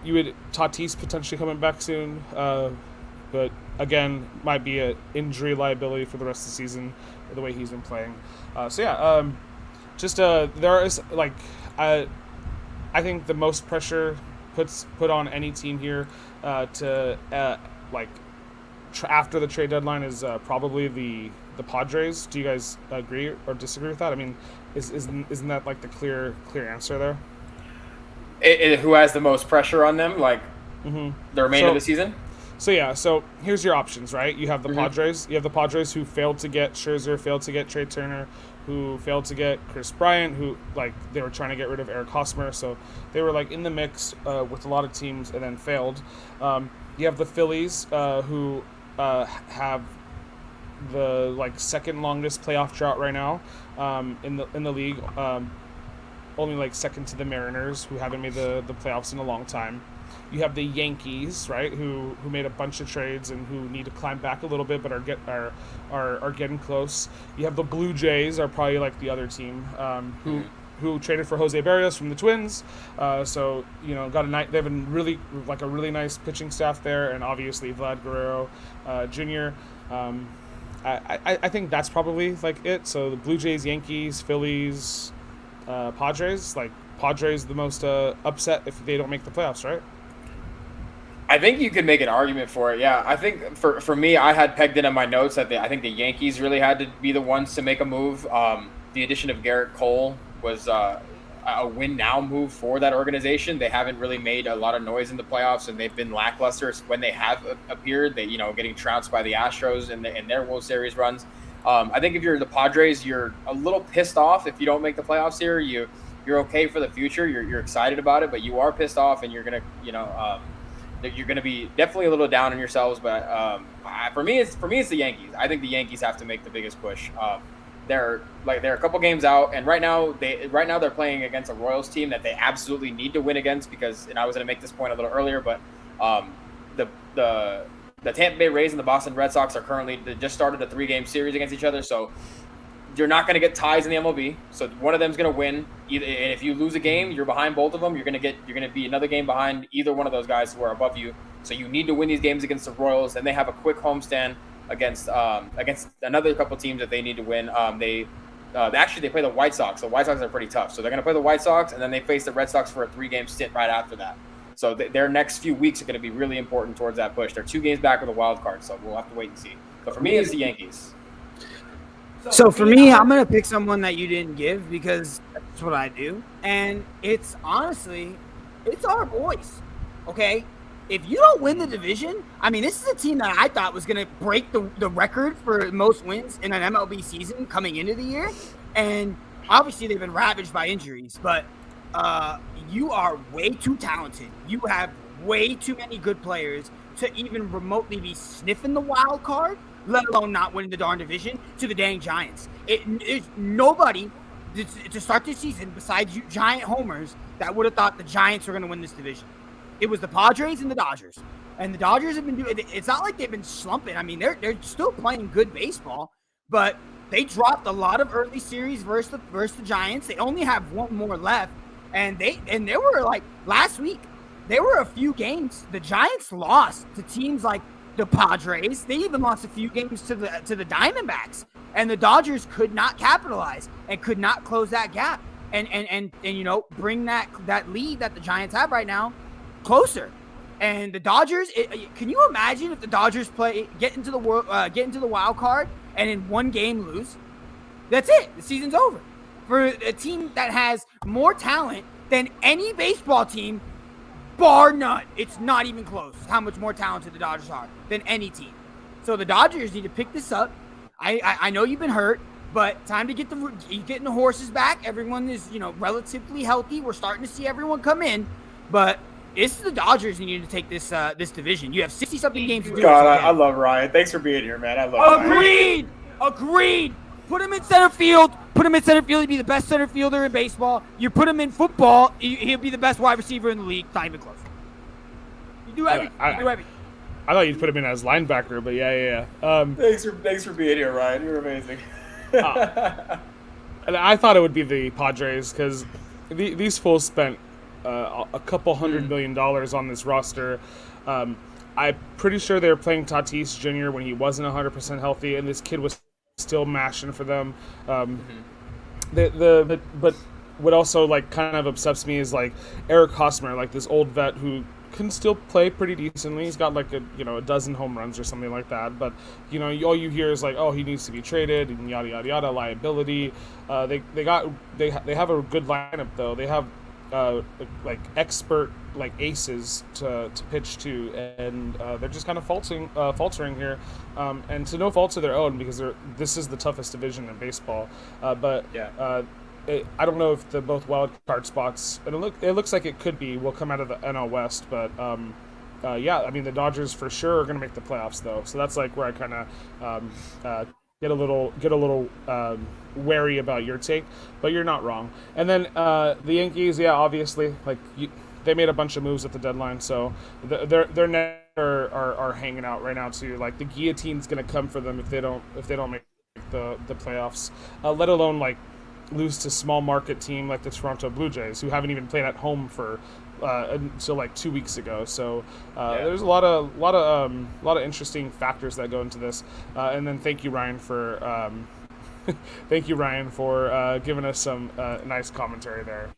Tatis potentially coming back soon, but again might be an injury liability for the rest of the season the way he's been playing. There is I think the most pressure put on any team here after the trade deadline is probably the Padres. Do you guys agree or disagree with that? I mean, isn't that like the clear answer there? Who has the most pressure on them, the remainder of the season? So here's your options, right? You have the Padres. You have the Padres who failed to get Scherzer, failed to get Trey Turner, who failed to get Chris Bryant, who they were trying to get rid of Eric Hosmer, so they were in the mix with a lot of teams and then failed. You have the Phillies who have the second longest playoff drought right now in the league, only second to the Mariners, who haven't made the playoffs in a long time. You have the Yankees, right, who made a bunch of trades and who need to climb back a little bit, but are getting close. You have the Blue Jays, are probably the other team who traded for Jose Barrios from the Twins. So they have a really nice pitching staff there, and obviously Vlad Guerrero Jr. I think that's probably it. So the Blue Jays, Yankees, Phillies, Padres. Padres the most upset if they don't make the playoffs, right? I think you could make an argument for it. Yeah, I think for me, I had pegged it in my notes that I think the Yankees really had to be the ones to make a move. The addition of Garrett Cole was a win now move for that organization. They haven't really made a lot of noise in the playoffs, and they've been lackluster when they have appeared. They getting trounced by the Astros in their World Series runs. I think if you're the Padres, you're a little pissed off if you don't make the playoffs here. You're okay for the future. You're excited about it, but you are pissed off, and you're gonna you're going to be definitely a little down on yourselves, but for me, it's the Yankees. I think the Yankees have to make the biggest push. They're a couple games out, and right now they're playing against a Royals team that they absolutely need to win against and I was going to make this point a little earlier, but the Tampa Bay Rays and the Boston Red Sox they just started a 3-game series against each other, so you're not going to get ties in the MLB. So one of them's going to win. And if you lose a game, you're behind both of them. You're going to be another game behind either one of those guys who are above you. So you need to win these games against the Royals. And they have a quick homestand against another couple teams that they need to win. They play the White Sox. The White Sox are pretty tough. So they're going to play the White Sox, and then they face the Red Sox for a 3-game stint right after that. So their next few weeks are going to be really important towards that push. They're 2 games back with a wild card, so we'll have to wait and see. But for me, it's the Yankees. So for me, I'm going to pick someone that you didn't give because that's what I do. And it's honestly, it's our boys, okay? If you don't win the division, I mean, this is a team that I thought was going to break the record for most wins in an MLB season coming into the year. And obviously they've been ravaged by injuries, but you are way too talented. You have way too many good players to even remotely be sniffing the wild card, let alone not winning the darn division, to the dang Giants. It's nobody to start this season besides you Giant homers that would have thought the Giants were going to win this division. It was the Padres and the Dodgers. And the Dodgers have been doing – it's not like they've been slumping. I mean, they're still playing good baseball, but they dropped a lot of early series versus the Giants. They only have one more left. And there were, last week, there were a few games the Giants lost to teams like the Padres. They even lost a few games to the Diamondbacks, and the Dodgers could not capitalize and could not close that gap and bring that lead that the Giants have right now closer. And the Dodgers, can you imagine if the Dodgers get into the wild card and in one game lose? That's it. The season's over for a team that has more talent than any baseball team. Bar none. It's not even close how much more talented the Dodgers are than any team. So the Dodgers need to pick this up. I know you've been hurt, but time to getting the horses back. Everyone is, relatively healthy. We're starting to see everyone come in, but it's the Dodgers who need to take this division. You have 60-something games to do. God, I love Ryan. Thanks for being here, man. I love Ryan. Agreed. Put him in center field. He'd be the best center fielder in baseball. You put him in football, he'll be the best wide receiver in the league. Not even close. You do everything. I thought you'd put him in as linebacker, but yeah. Thanks for being here, Ryan. You're amazing. And I thought it would be the Padres because these fools spent a couple $100 million on this roster. I'm pretty sure they were playing Tatis Jr. when he wasn't 100% healthy, and this kid was still mashing for them. But what also kind of upsets me is Eric Hosmer, this old vet who can still play pretty decently. He's got a dozen home runs or something like that. But all you hear is oh, he needs to be traded and yada yada yada, liability. They have a good lineup though. They have expert aces to pitch to, and they're just kind of faltering here, and to no fault of their own because this is the toughest division in baseball. I don't know if both wild card spots, and it looks like it could be, will come out of the NL West, but the Dodgers for sure are going to make the playoffs though, so that's where I kind of get a little wary about your take, but you're not wrong. And then the Yankees, obviously, they made a bunch of moves at the deadline, so their net are hanging out right now too. The guillotine's gonna come for them if they don't make the playoffs, let alone lose to small market team like the Toronto Blue Jays, who haven't even played at home for until 2 weeks ago. So there's a lot of interesting factors that go into this. And then thank you, Ryan, for giving us some nice commentary there.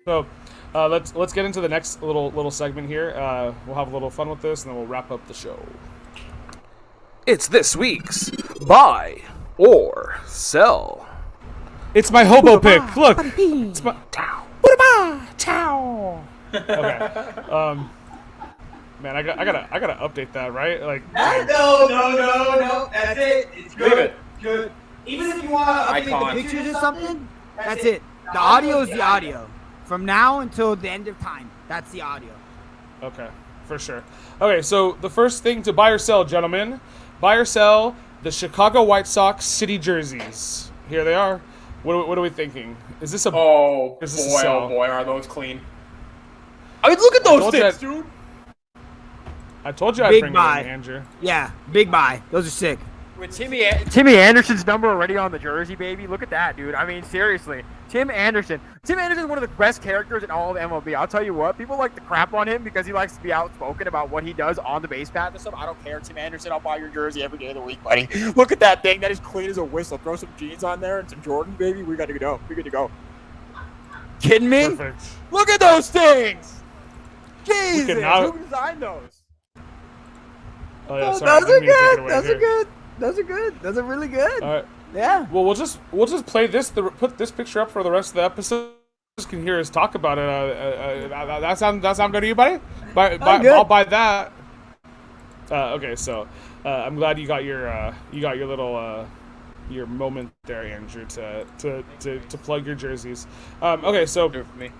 So let's get into the next little segment here. We'll have a little fun with this, and then we'll wrap up the show. It's this week's Buy or Sell. It's my hobo pick. Look, it's my chow. Okay. Man, I gotta update that, right? No. That's it. It's good. Good. Even if you want to update the pictures or something, that's it. The audio is the audio. From now until the end of time, that's the audio. Okay, for sure. Okay, so the first thing to buy or sell, gentlemen. Buy or sell the Chicago White Sox city jerseys. Here they are. What are we thinking? Is this a oh boy, are those clean? I mean, look at those things, dude. I told you I'd bring them in, Andrew. Yeah, big buy. Those are sick. With Timmy Anderson's number already on the jersey, baby. Look at that, dude. I mean, seriously. Tim Anderson is one of the best characters in all of MLB. I'll tell you what, people like to crap on him because he likes to be outspoken about what he does on the base path and stuff. I don't care, Tim Anderson. I'll buy your jersey every day of the week, buddy. Look at that thing. That is clean as a whistle. Throw some jeans on there and some Jordan, baby. We got to go. We good to go. Kidding me? Perfect. Look at those things. Jesus, who designed those? Oh, yeah, sorry. Those are good. Those are really good. All right. Yeah. Well, we'll just play this. Put this picture up for the rest of the episode. Just can hear us talk about it. That sound good to you, buddy? I'll buy that. Okay, so I'm glad you got your little your moment there, Andrew, to plug your jerseys. Okay, so Do it for me.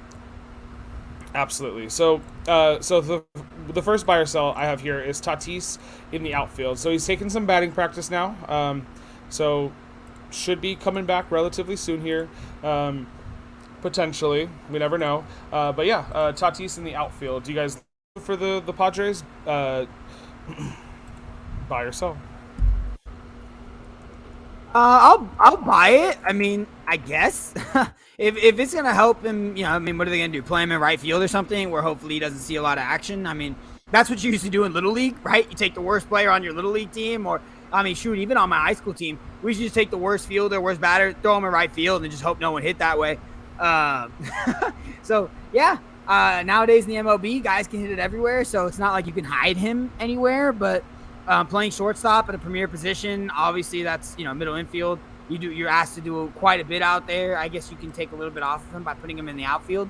Absolutely. So the first buy or sell I have here is Tatis in the outfield. So he's taking some batting practice now. So should be coming back relatively soon here. Potentially. We never know. But yeah, Tatis in the outfield. Do you guys for the Padres? Buy or sell? I'll buy it. I mean, I guess if it's gonna help him, what are they gonna do? Play him in right field or something, where hopefully he doesn't see a lot of action. I mean, That's what you used to do in Little League, right? You take the worst player on your Little League team, or, I mean, shoot, even on my high school team, we used to just take the worst fielder, worst batter, throw him in right field, and just hope no one hit that way. So, yeah, nowadays in the MLB, guys can hit it everywhere, so it's not like you can hide him anywhere, but playing shortstop at a premier position, obviously that's, middle infield. You're asked to do quite a bit out there. I guess you can take a little bit off of him by putting him in the outfield.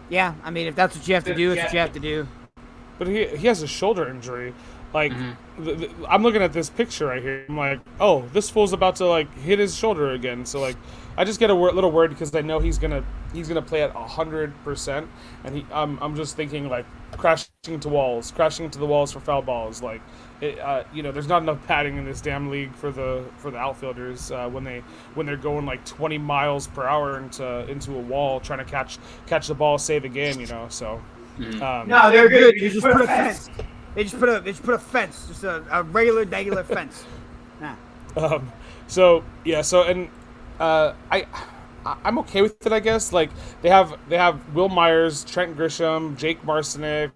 Yeah, I mean, if that's what you have to do, it's what you have to do. But he has a shoulder injury. Like, I'm looking at this picture right here. I'm like, oh, this fool's about to like hit his shoulder again. So like, I just get a little worried because I know he's gonna play at 100%, and I'm just thinking like crashing into the walls for foul balls. Like, there's not enough padding in this damn league for the outfielders when they're going like 20 miles per hour into a wall trying to catch the ball, save a game. So. No, they're good. You just put a fence. They just put a fence, just a regular fence. Nah. I'm okay with it, I guess. Like they have Will Myers, Trent Grisham, Jake Marcinek,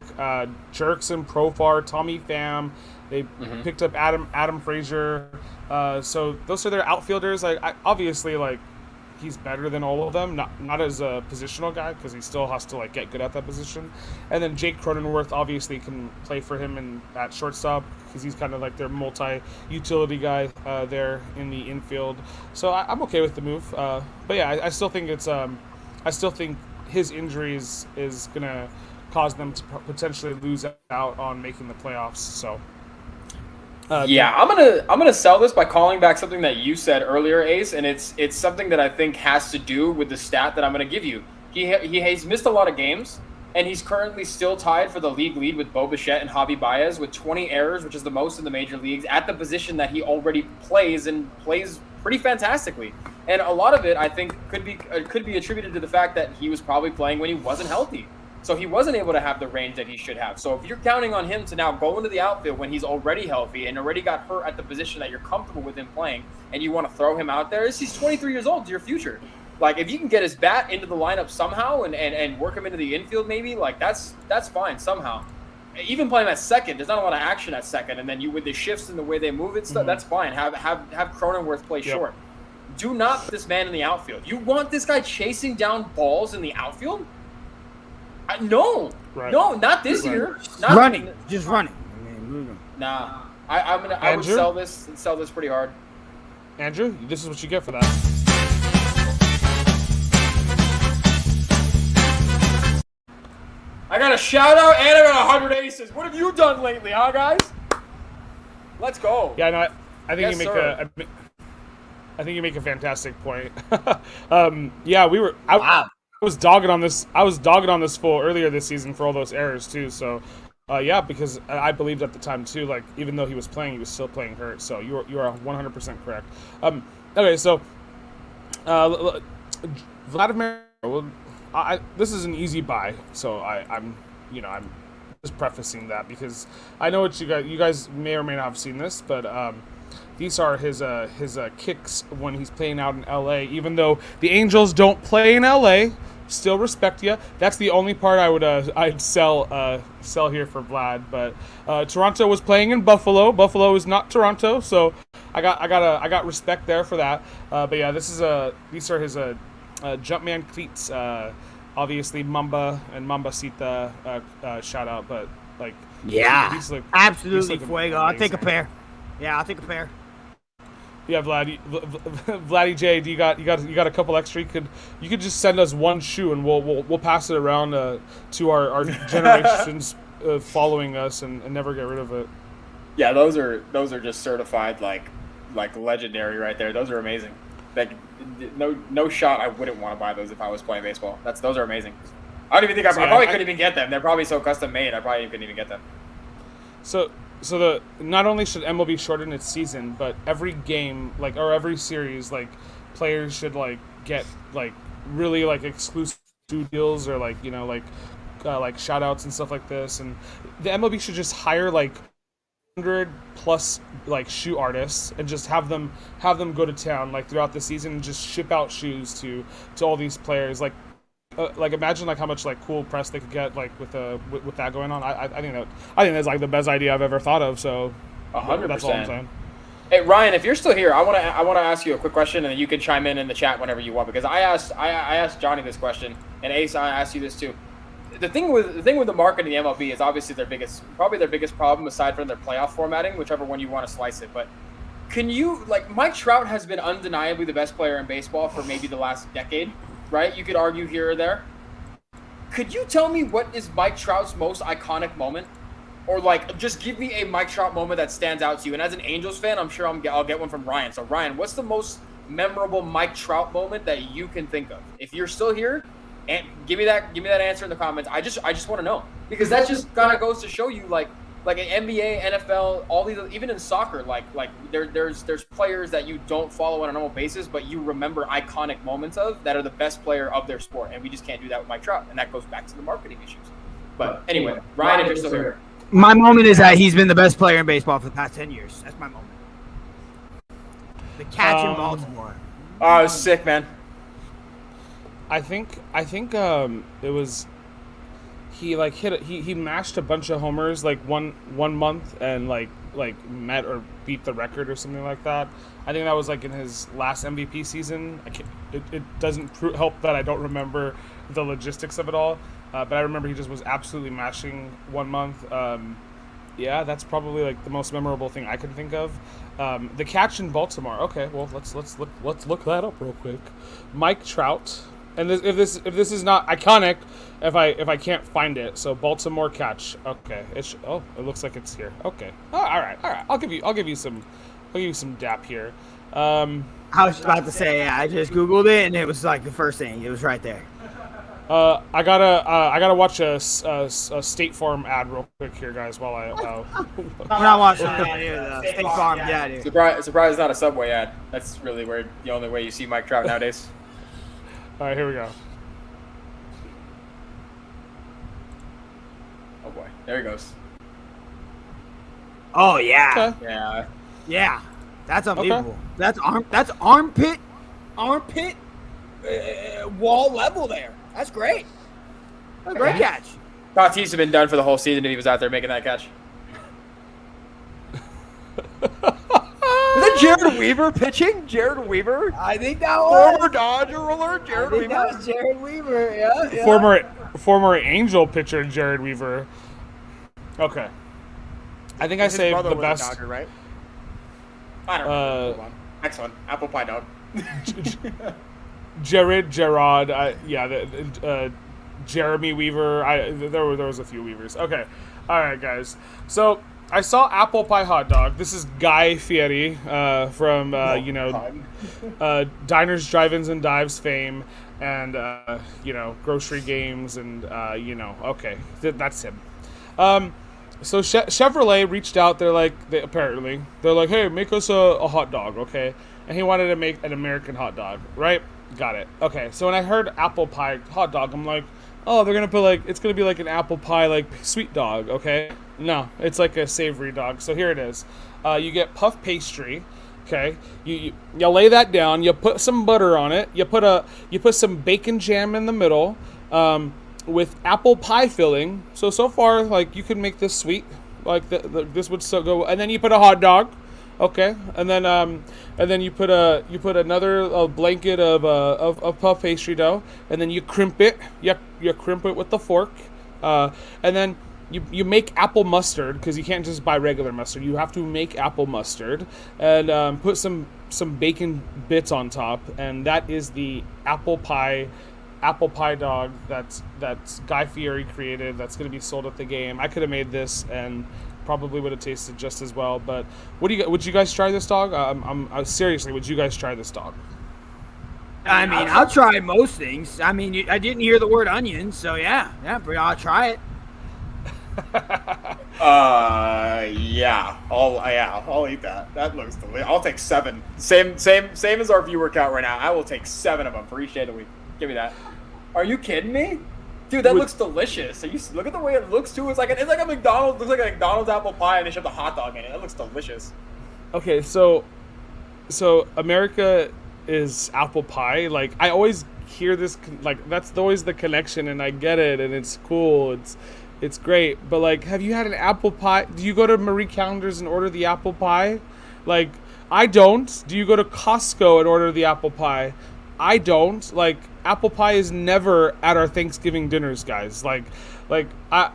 Jerkson, Profar, Tommy Pham. They picked up Adam Frazier. So those are their outfielders. I obviously like he's better than all of them. Not as a positional guy because he still has to like get good at that position. And then Jake Cronenworth obviously can play for him at shortstop because he's kind of like their multi-utility guy there in the infield. So I'm okay with the move. But yeah, I still think his injuries is gonna cause them to potentially lose out on making the playoffs. So. I'm gonna sell this by calling back something that you said earlier, Ace, and it's something that I think has to do with the stat that I'm gonna give you. He's missed a lot of games, and he's currently still tied for the league lead with Bo Bichette and Javi Baez with 20 errors, which is the most in the major leagues at the position that he already plays and plays pretty fantastically. And a lot of it, I think, could be attributed to the fact that he was probably playing when he wasn't healthy. So he wasn't able to have the range that he should have. So if you're counting on him to now go into the outfield when he's already healthy and already got hurt at the position that you're comfortable with him playing, and you want to throw him out there, he's 23 years old, it's your future. Like, if you can get his bat into the lineup somehow and work him into the infield maybe, like, that's fine somehow. Even playing him at second, there's not a lot of action at second, and then you with the shifts and the way they move it, stuff, that's fine. Have Cronenworth play short. Do not put this man in the outfield. You want this guy chasing down balls in the outfield? No, not this year. Not running, just running. Nah, I would sell this pretty hard. Andrew, this is what you get for that. I got a shout out and I got 100 aces. What have you done lately, huh, guys? Let's go. Yeah, no, I think you make a fantastic point. I was dogging on this fool earlier this season for all those errors too. So, because I believed at the time too. Like even though he was playing, he was still playing hurt. So you are 100% correct. Okay, so Vladimir. Well, this is an easy buy. So I'm just prefacing that because I know what you guys may or may not have seen this, but these are his kicks when he's playing out in LA. Even though the Angels don't play in LA. Still respect you. That's the only part I'd sell here for Vlad. But Toronto was playing in Buffalo. Buffalo is not Toronto, so I got respect there for that. But yeah, these are his Jumpman cleats. Obviously Mamba and Mambasita shout out, but like absolutely fuego. I'll take a pair. Yeah, I'll take a pair. Yeah, Vladdy J, you got a couple extra? You could just send us one shoe and we'll pass it around to our generations following us and never get rid of it. Yeah, those are just certified like legendary right there. Those are amazing. Like no shot I wouldn't want to buy those if I was playing baseball. Those are amazing. I don't even think I probably couldn't even get them. They're probably so custom made. I probably couldn't even get them. So not only should MLB shorten its season, but every game or every series players should get really exclusive deals or shout outs and stuff like this, and the MLB should just hire 100 plus shoe artists and just have them go to town throughout the season and just ship out shoes to all these players. like imagine like how much like cool press they could get like with that going on. I think that's like the best idea I've ever thought of. So 100%. That's all I'm saying. Hey Ryan, if you're still here, I want to ask you a quick question, and then you can chime in the chat whenever you want, because I asked Johnny this question, and Ace, I asked you this too. The thing with the market in the MLB is obviously probably their biggest problem, aside from their playoff formatting, whichever one you want to slice it. But can you, like, Mike Trout has been undeniably the best player in baseball for maybe the last decade, right? You could argue here or there. Could you tell me what is Mike Trout's most iconic moment? Or, like, just give me a Mike Trout moment that stands out to you. And as an Angels fan, I'm sure I'll get one from Ryan. So, Ryan, what's the most memorable Mike Trout moment that you can think of? If you're still here, and give me that answer in the comments. I just want to know, because that just kind of goes to show you, like an NBA, NFL, all these, even in soccer, like there's players that you don't follow on a normal basis, but you remember iconic moments of that are the best player of their sport, and we just can't do that with Mike Trout, and that goes back to the marketing issues. But anyway, Ryan, if you're still here, my moment is that he's been the best player in baseball for the past 10 years. That's my moment. The catch in Baltimore. Oh, it was sick, man. I think it was he mashed a bunch of homers like one month and like met or beat the record or something like that. I think that was like in his last MVP season. It doesn't help that I don't remember the logistics of it all, but I remember he just was absolutely mashing 1 month. Yeah, that's probably like the most memorable thing I can think of. The catch in Baltimore. Okay, well let's look that up real quick. Mike Trout. And if this is not iconic, if I can't find it, so Baltimore catch. Okay, it looks like it's here. Okay, all right. I'll give you some dap here. I was about to say, I just Googled it and it was like the first thing. It was right there. I gotta watch a State Farm ad real quick here, guys. While I'm not watching the State Farm. Yeah, dude. Surprise! It's not a Subway ad. That's really the only way you see Mike Trout nowadays. All right, here we go. Oh boy, there he goes. Oh yeah, Okay. yeah. That's unbelievable. Okay. That's armpit wall level there. That's great. That's a great catch. Tatis had been done for the whole season if he was out there making that catch. Was that Jared Weaver pitching? Jared Weaver? I think that was Former Dodger alert, Jared Weaver? that was Jared Weaver. Yeah. Former Angel pitcher Jared Weaver. Okay, I think I His saved brother the was a best. Dodger, right? I don't know. Hold on. Next one. Apple pie dog. Gerard. Jeremy Weaver. There was a few Weavers. Okay, all right, guys. So I saw Apple Pie Hot Dog. This is Guy Fieri from Diners, Drive-Ins, and Dives fame, and Grocery Games, and okay, that's him. So Chevrolet reached out. They're like, hey, make us a hot dog, okay? And he wanted to make an American hot dog, right? Got it. Okay. So when I heard apple pie hot dog, I'm like, oh, they're gonna put it's gonna be like an apple pie sweet dog, okay? No, it's like a savory dog. So here it is. You get puff pastry. Okay, you lay that down. You put some butter on it. You put some bacon jam in the middle, with apple pie filling. So far, you could make this sweet. This would still go. And then you put a hot dog. Okay, and then you put another blanket of puff pastry dough, and then you crimp it. You crimp it with the fork, and then. You make apple mustard, because you can't just buy regular mustard. You have to make apple mustard and put some bacon bits on top, and that is the apple pie dog that's Guy Fieri created. That's going to be sold at the game. I could have made this and probably would have tasted just as well. But would you guys try this dog? Seriously, would you guys try this dog? I mean, I'll try most things. I mean, I didn't hear the word onion, so yeah, but I'll try it. I'll eat that. That looks delicious. I'll take 7. Same as our viewer count right now. I will take 7 of them for each day of the week. Give me that. Are you kidding me? Dude, that looks delicious. Look at the way it looks too. It's like a McDonald's. Looks like a McDonald's apple pie, and they shove the hot dog in it. That looks delicious. Okay, so America is apple pie. I always hear this, like, that's always the connection, and I get it, and it's cool. It's great. But, like, have you had an apple pie? Do you go to Marie Callender's and order the apple pie? Like, I don't. Do you go to Costco and order the apple pie? I don't. Like, apple pie is never at our Thanksgiving dinners, guys. Like I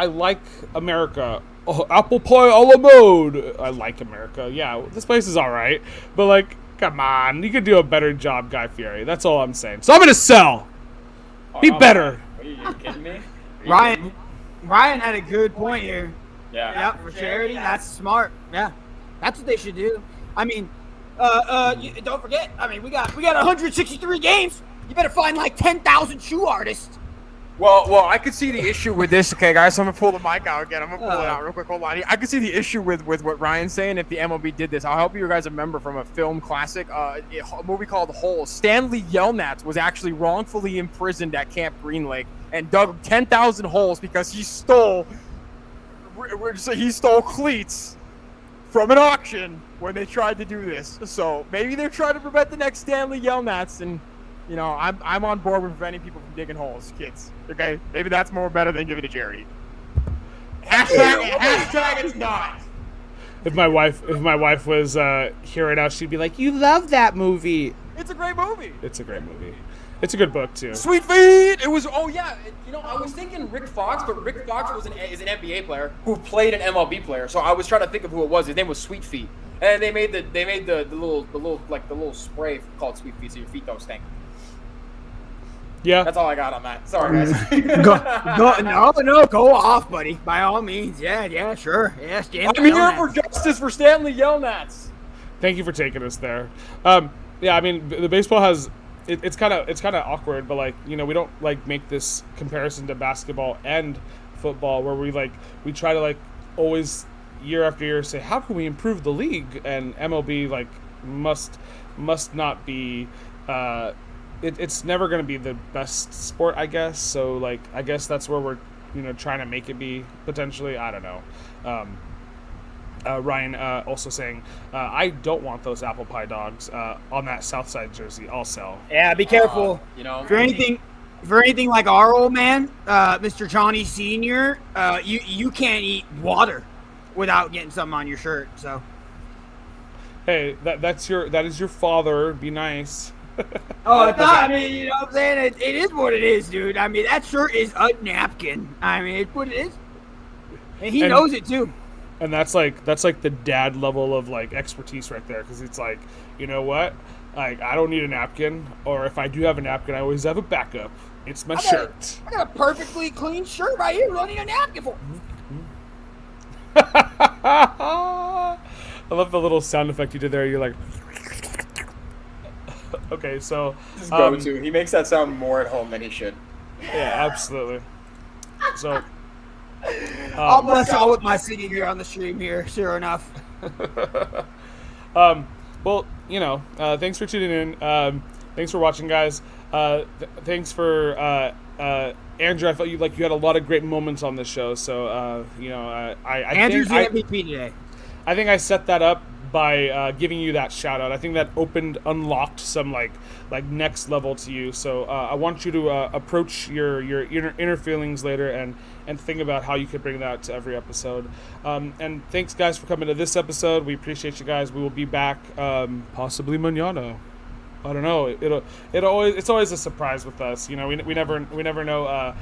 like America. Oh, apple pie a la mode. I like America. Yeah, this place is all right. But, like, come on. You could do a better job, Guy Fieri. That's all I'm saying. So I'm going to sell. Be better. Are you kidding me? Ryan had a good point here. Yeah. Yeah, for charity, that's smart. Yeah, that's what they should do. I mean, don't forget. I mean, we got 163 games. You better find like 10,000 shoe artists. Well, I could see the issue with this. Okay, guys, I'm gonna pull the mic out again. I'm gonna pull it out real quick. Hold on. I could see the issue with what Ryan's saying. If the MLB did this, I'll help you guys remember from a film classic, a movie called Holes. Stanley Yelnats was actually wrongfully imprisoned at Camp Green Lake and dug 10,000 holes because he stole cleats from an auction when they tried to do this. So maybe they're trying to prevent the next Stanley Yelnats, and you know, I'm on board with preventing people from digging holes, kids. Okay, maybe that's more better than giving to charity. Hashtag it's not. If my wife was here right now, she'd be like, "You love that movie." It's a great movie. It's a great movie. It's a good book too. Sweet Feet. It was. Oh yeah, you know, I was thinking Rick Fox, but Rick Fox is an NBA player who played an MLB player. So I was trying to think of who it was. His name was Sweet Feet, and they made the little spray called Sweet Feet, so your feet don't stink. Yeah, that's all I got on that. Sorry, guys. Go off, buddy. By all means. Yeah, sure. Yes, I'm here for justice for Stanley Yelnats. Thank you for taking us there. Yeah, I mean, the baseball has. It's kind of awkward, but like, you know, we don't like make this comparison to basketball and football where we try to like always year after year say how can we improve the league, and MLB like must not be. It's never going to be the best sport, I guess. So like I guess that's where we're trying to make it be potentially. I don't know. Ryan also saying, I don't want those apple pie dogs on that Southside jersey. I'll sell. Yeah, be careful. For anything like our old man, Mr. Johnny Senior, you can't eat water without getting something on your shirt. So, hey, that is your father. Be nice. Oh, it's not. I mean, you know what I'm saying? It is what it is, dude. I mean, that shirt is a napkin. I mean, it's what it is, and he knows it too. And that's like the dad level of like expertise right there, because it's like, you know what? Like, I don't need a napkin, or if I do have a napkin, I always have a backup. It's my shirt. I got a perfectly clean shirt right here. Running a napkin for. I love the little sound effect you did there. You're like. Okay, so his go-to. He makes that sound more at home than he should. Yeah, absolutely. So I'll bless y'all with my singing here on the stream here. Sure enough. Well, thanks for tuning in. Thanks for watching, guys. Thanks for Andrew. I felt you had a lot of great moments on this show. So Andrew's the MVP today. I think I set that up by giving you that shout out. I think that unlocked some like next level to you. So I want you to approach your inner feelings later and think about how you could bring that to every episode. And thanks guys for coming to this episode. We appreciate you guys. We will be back possibly mañana. I don't know. It's always a surprise with us. We never know.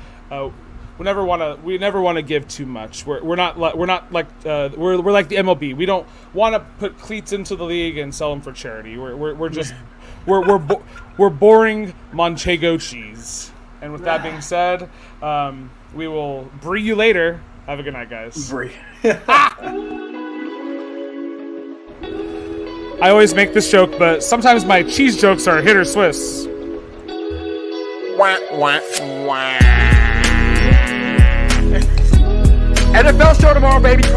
We never want to give too much. We're like the MLB. We don't want to put cleats into the league and sell them for charity. We're just we're boring Manchego cheese. And with that being said, we will brie you later. Have a good night, guys. Brie. I always make this joke, but sometimes my cheese jokes are hit or Swiss. Wah, wah, wah. NFL show tomorrow, baby.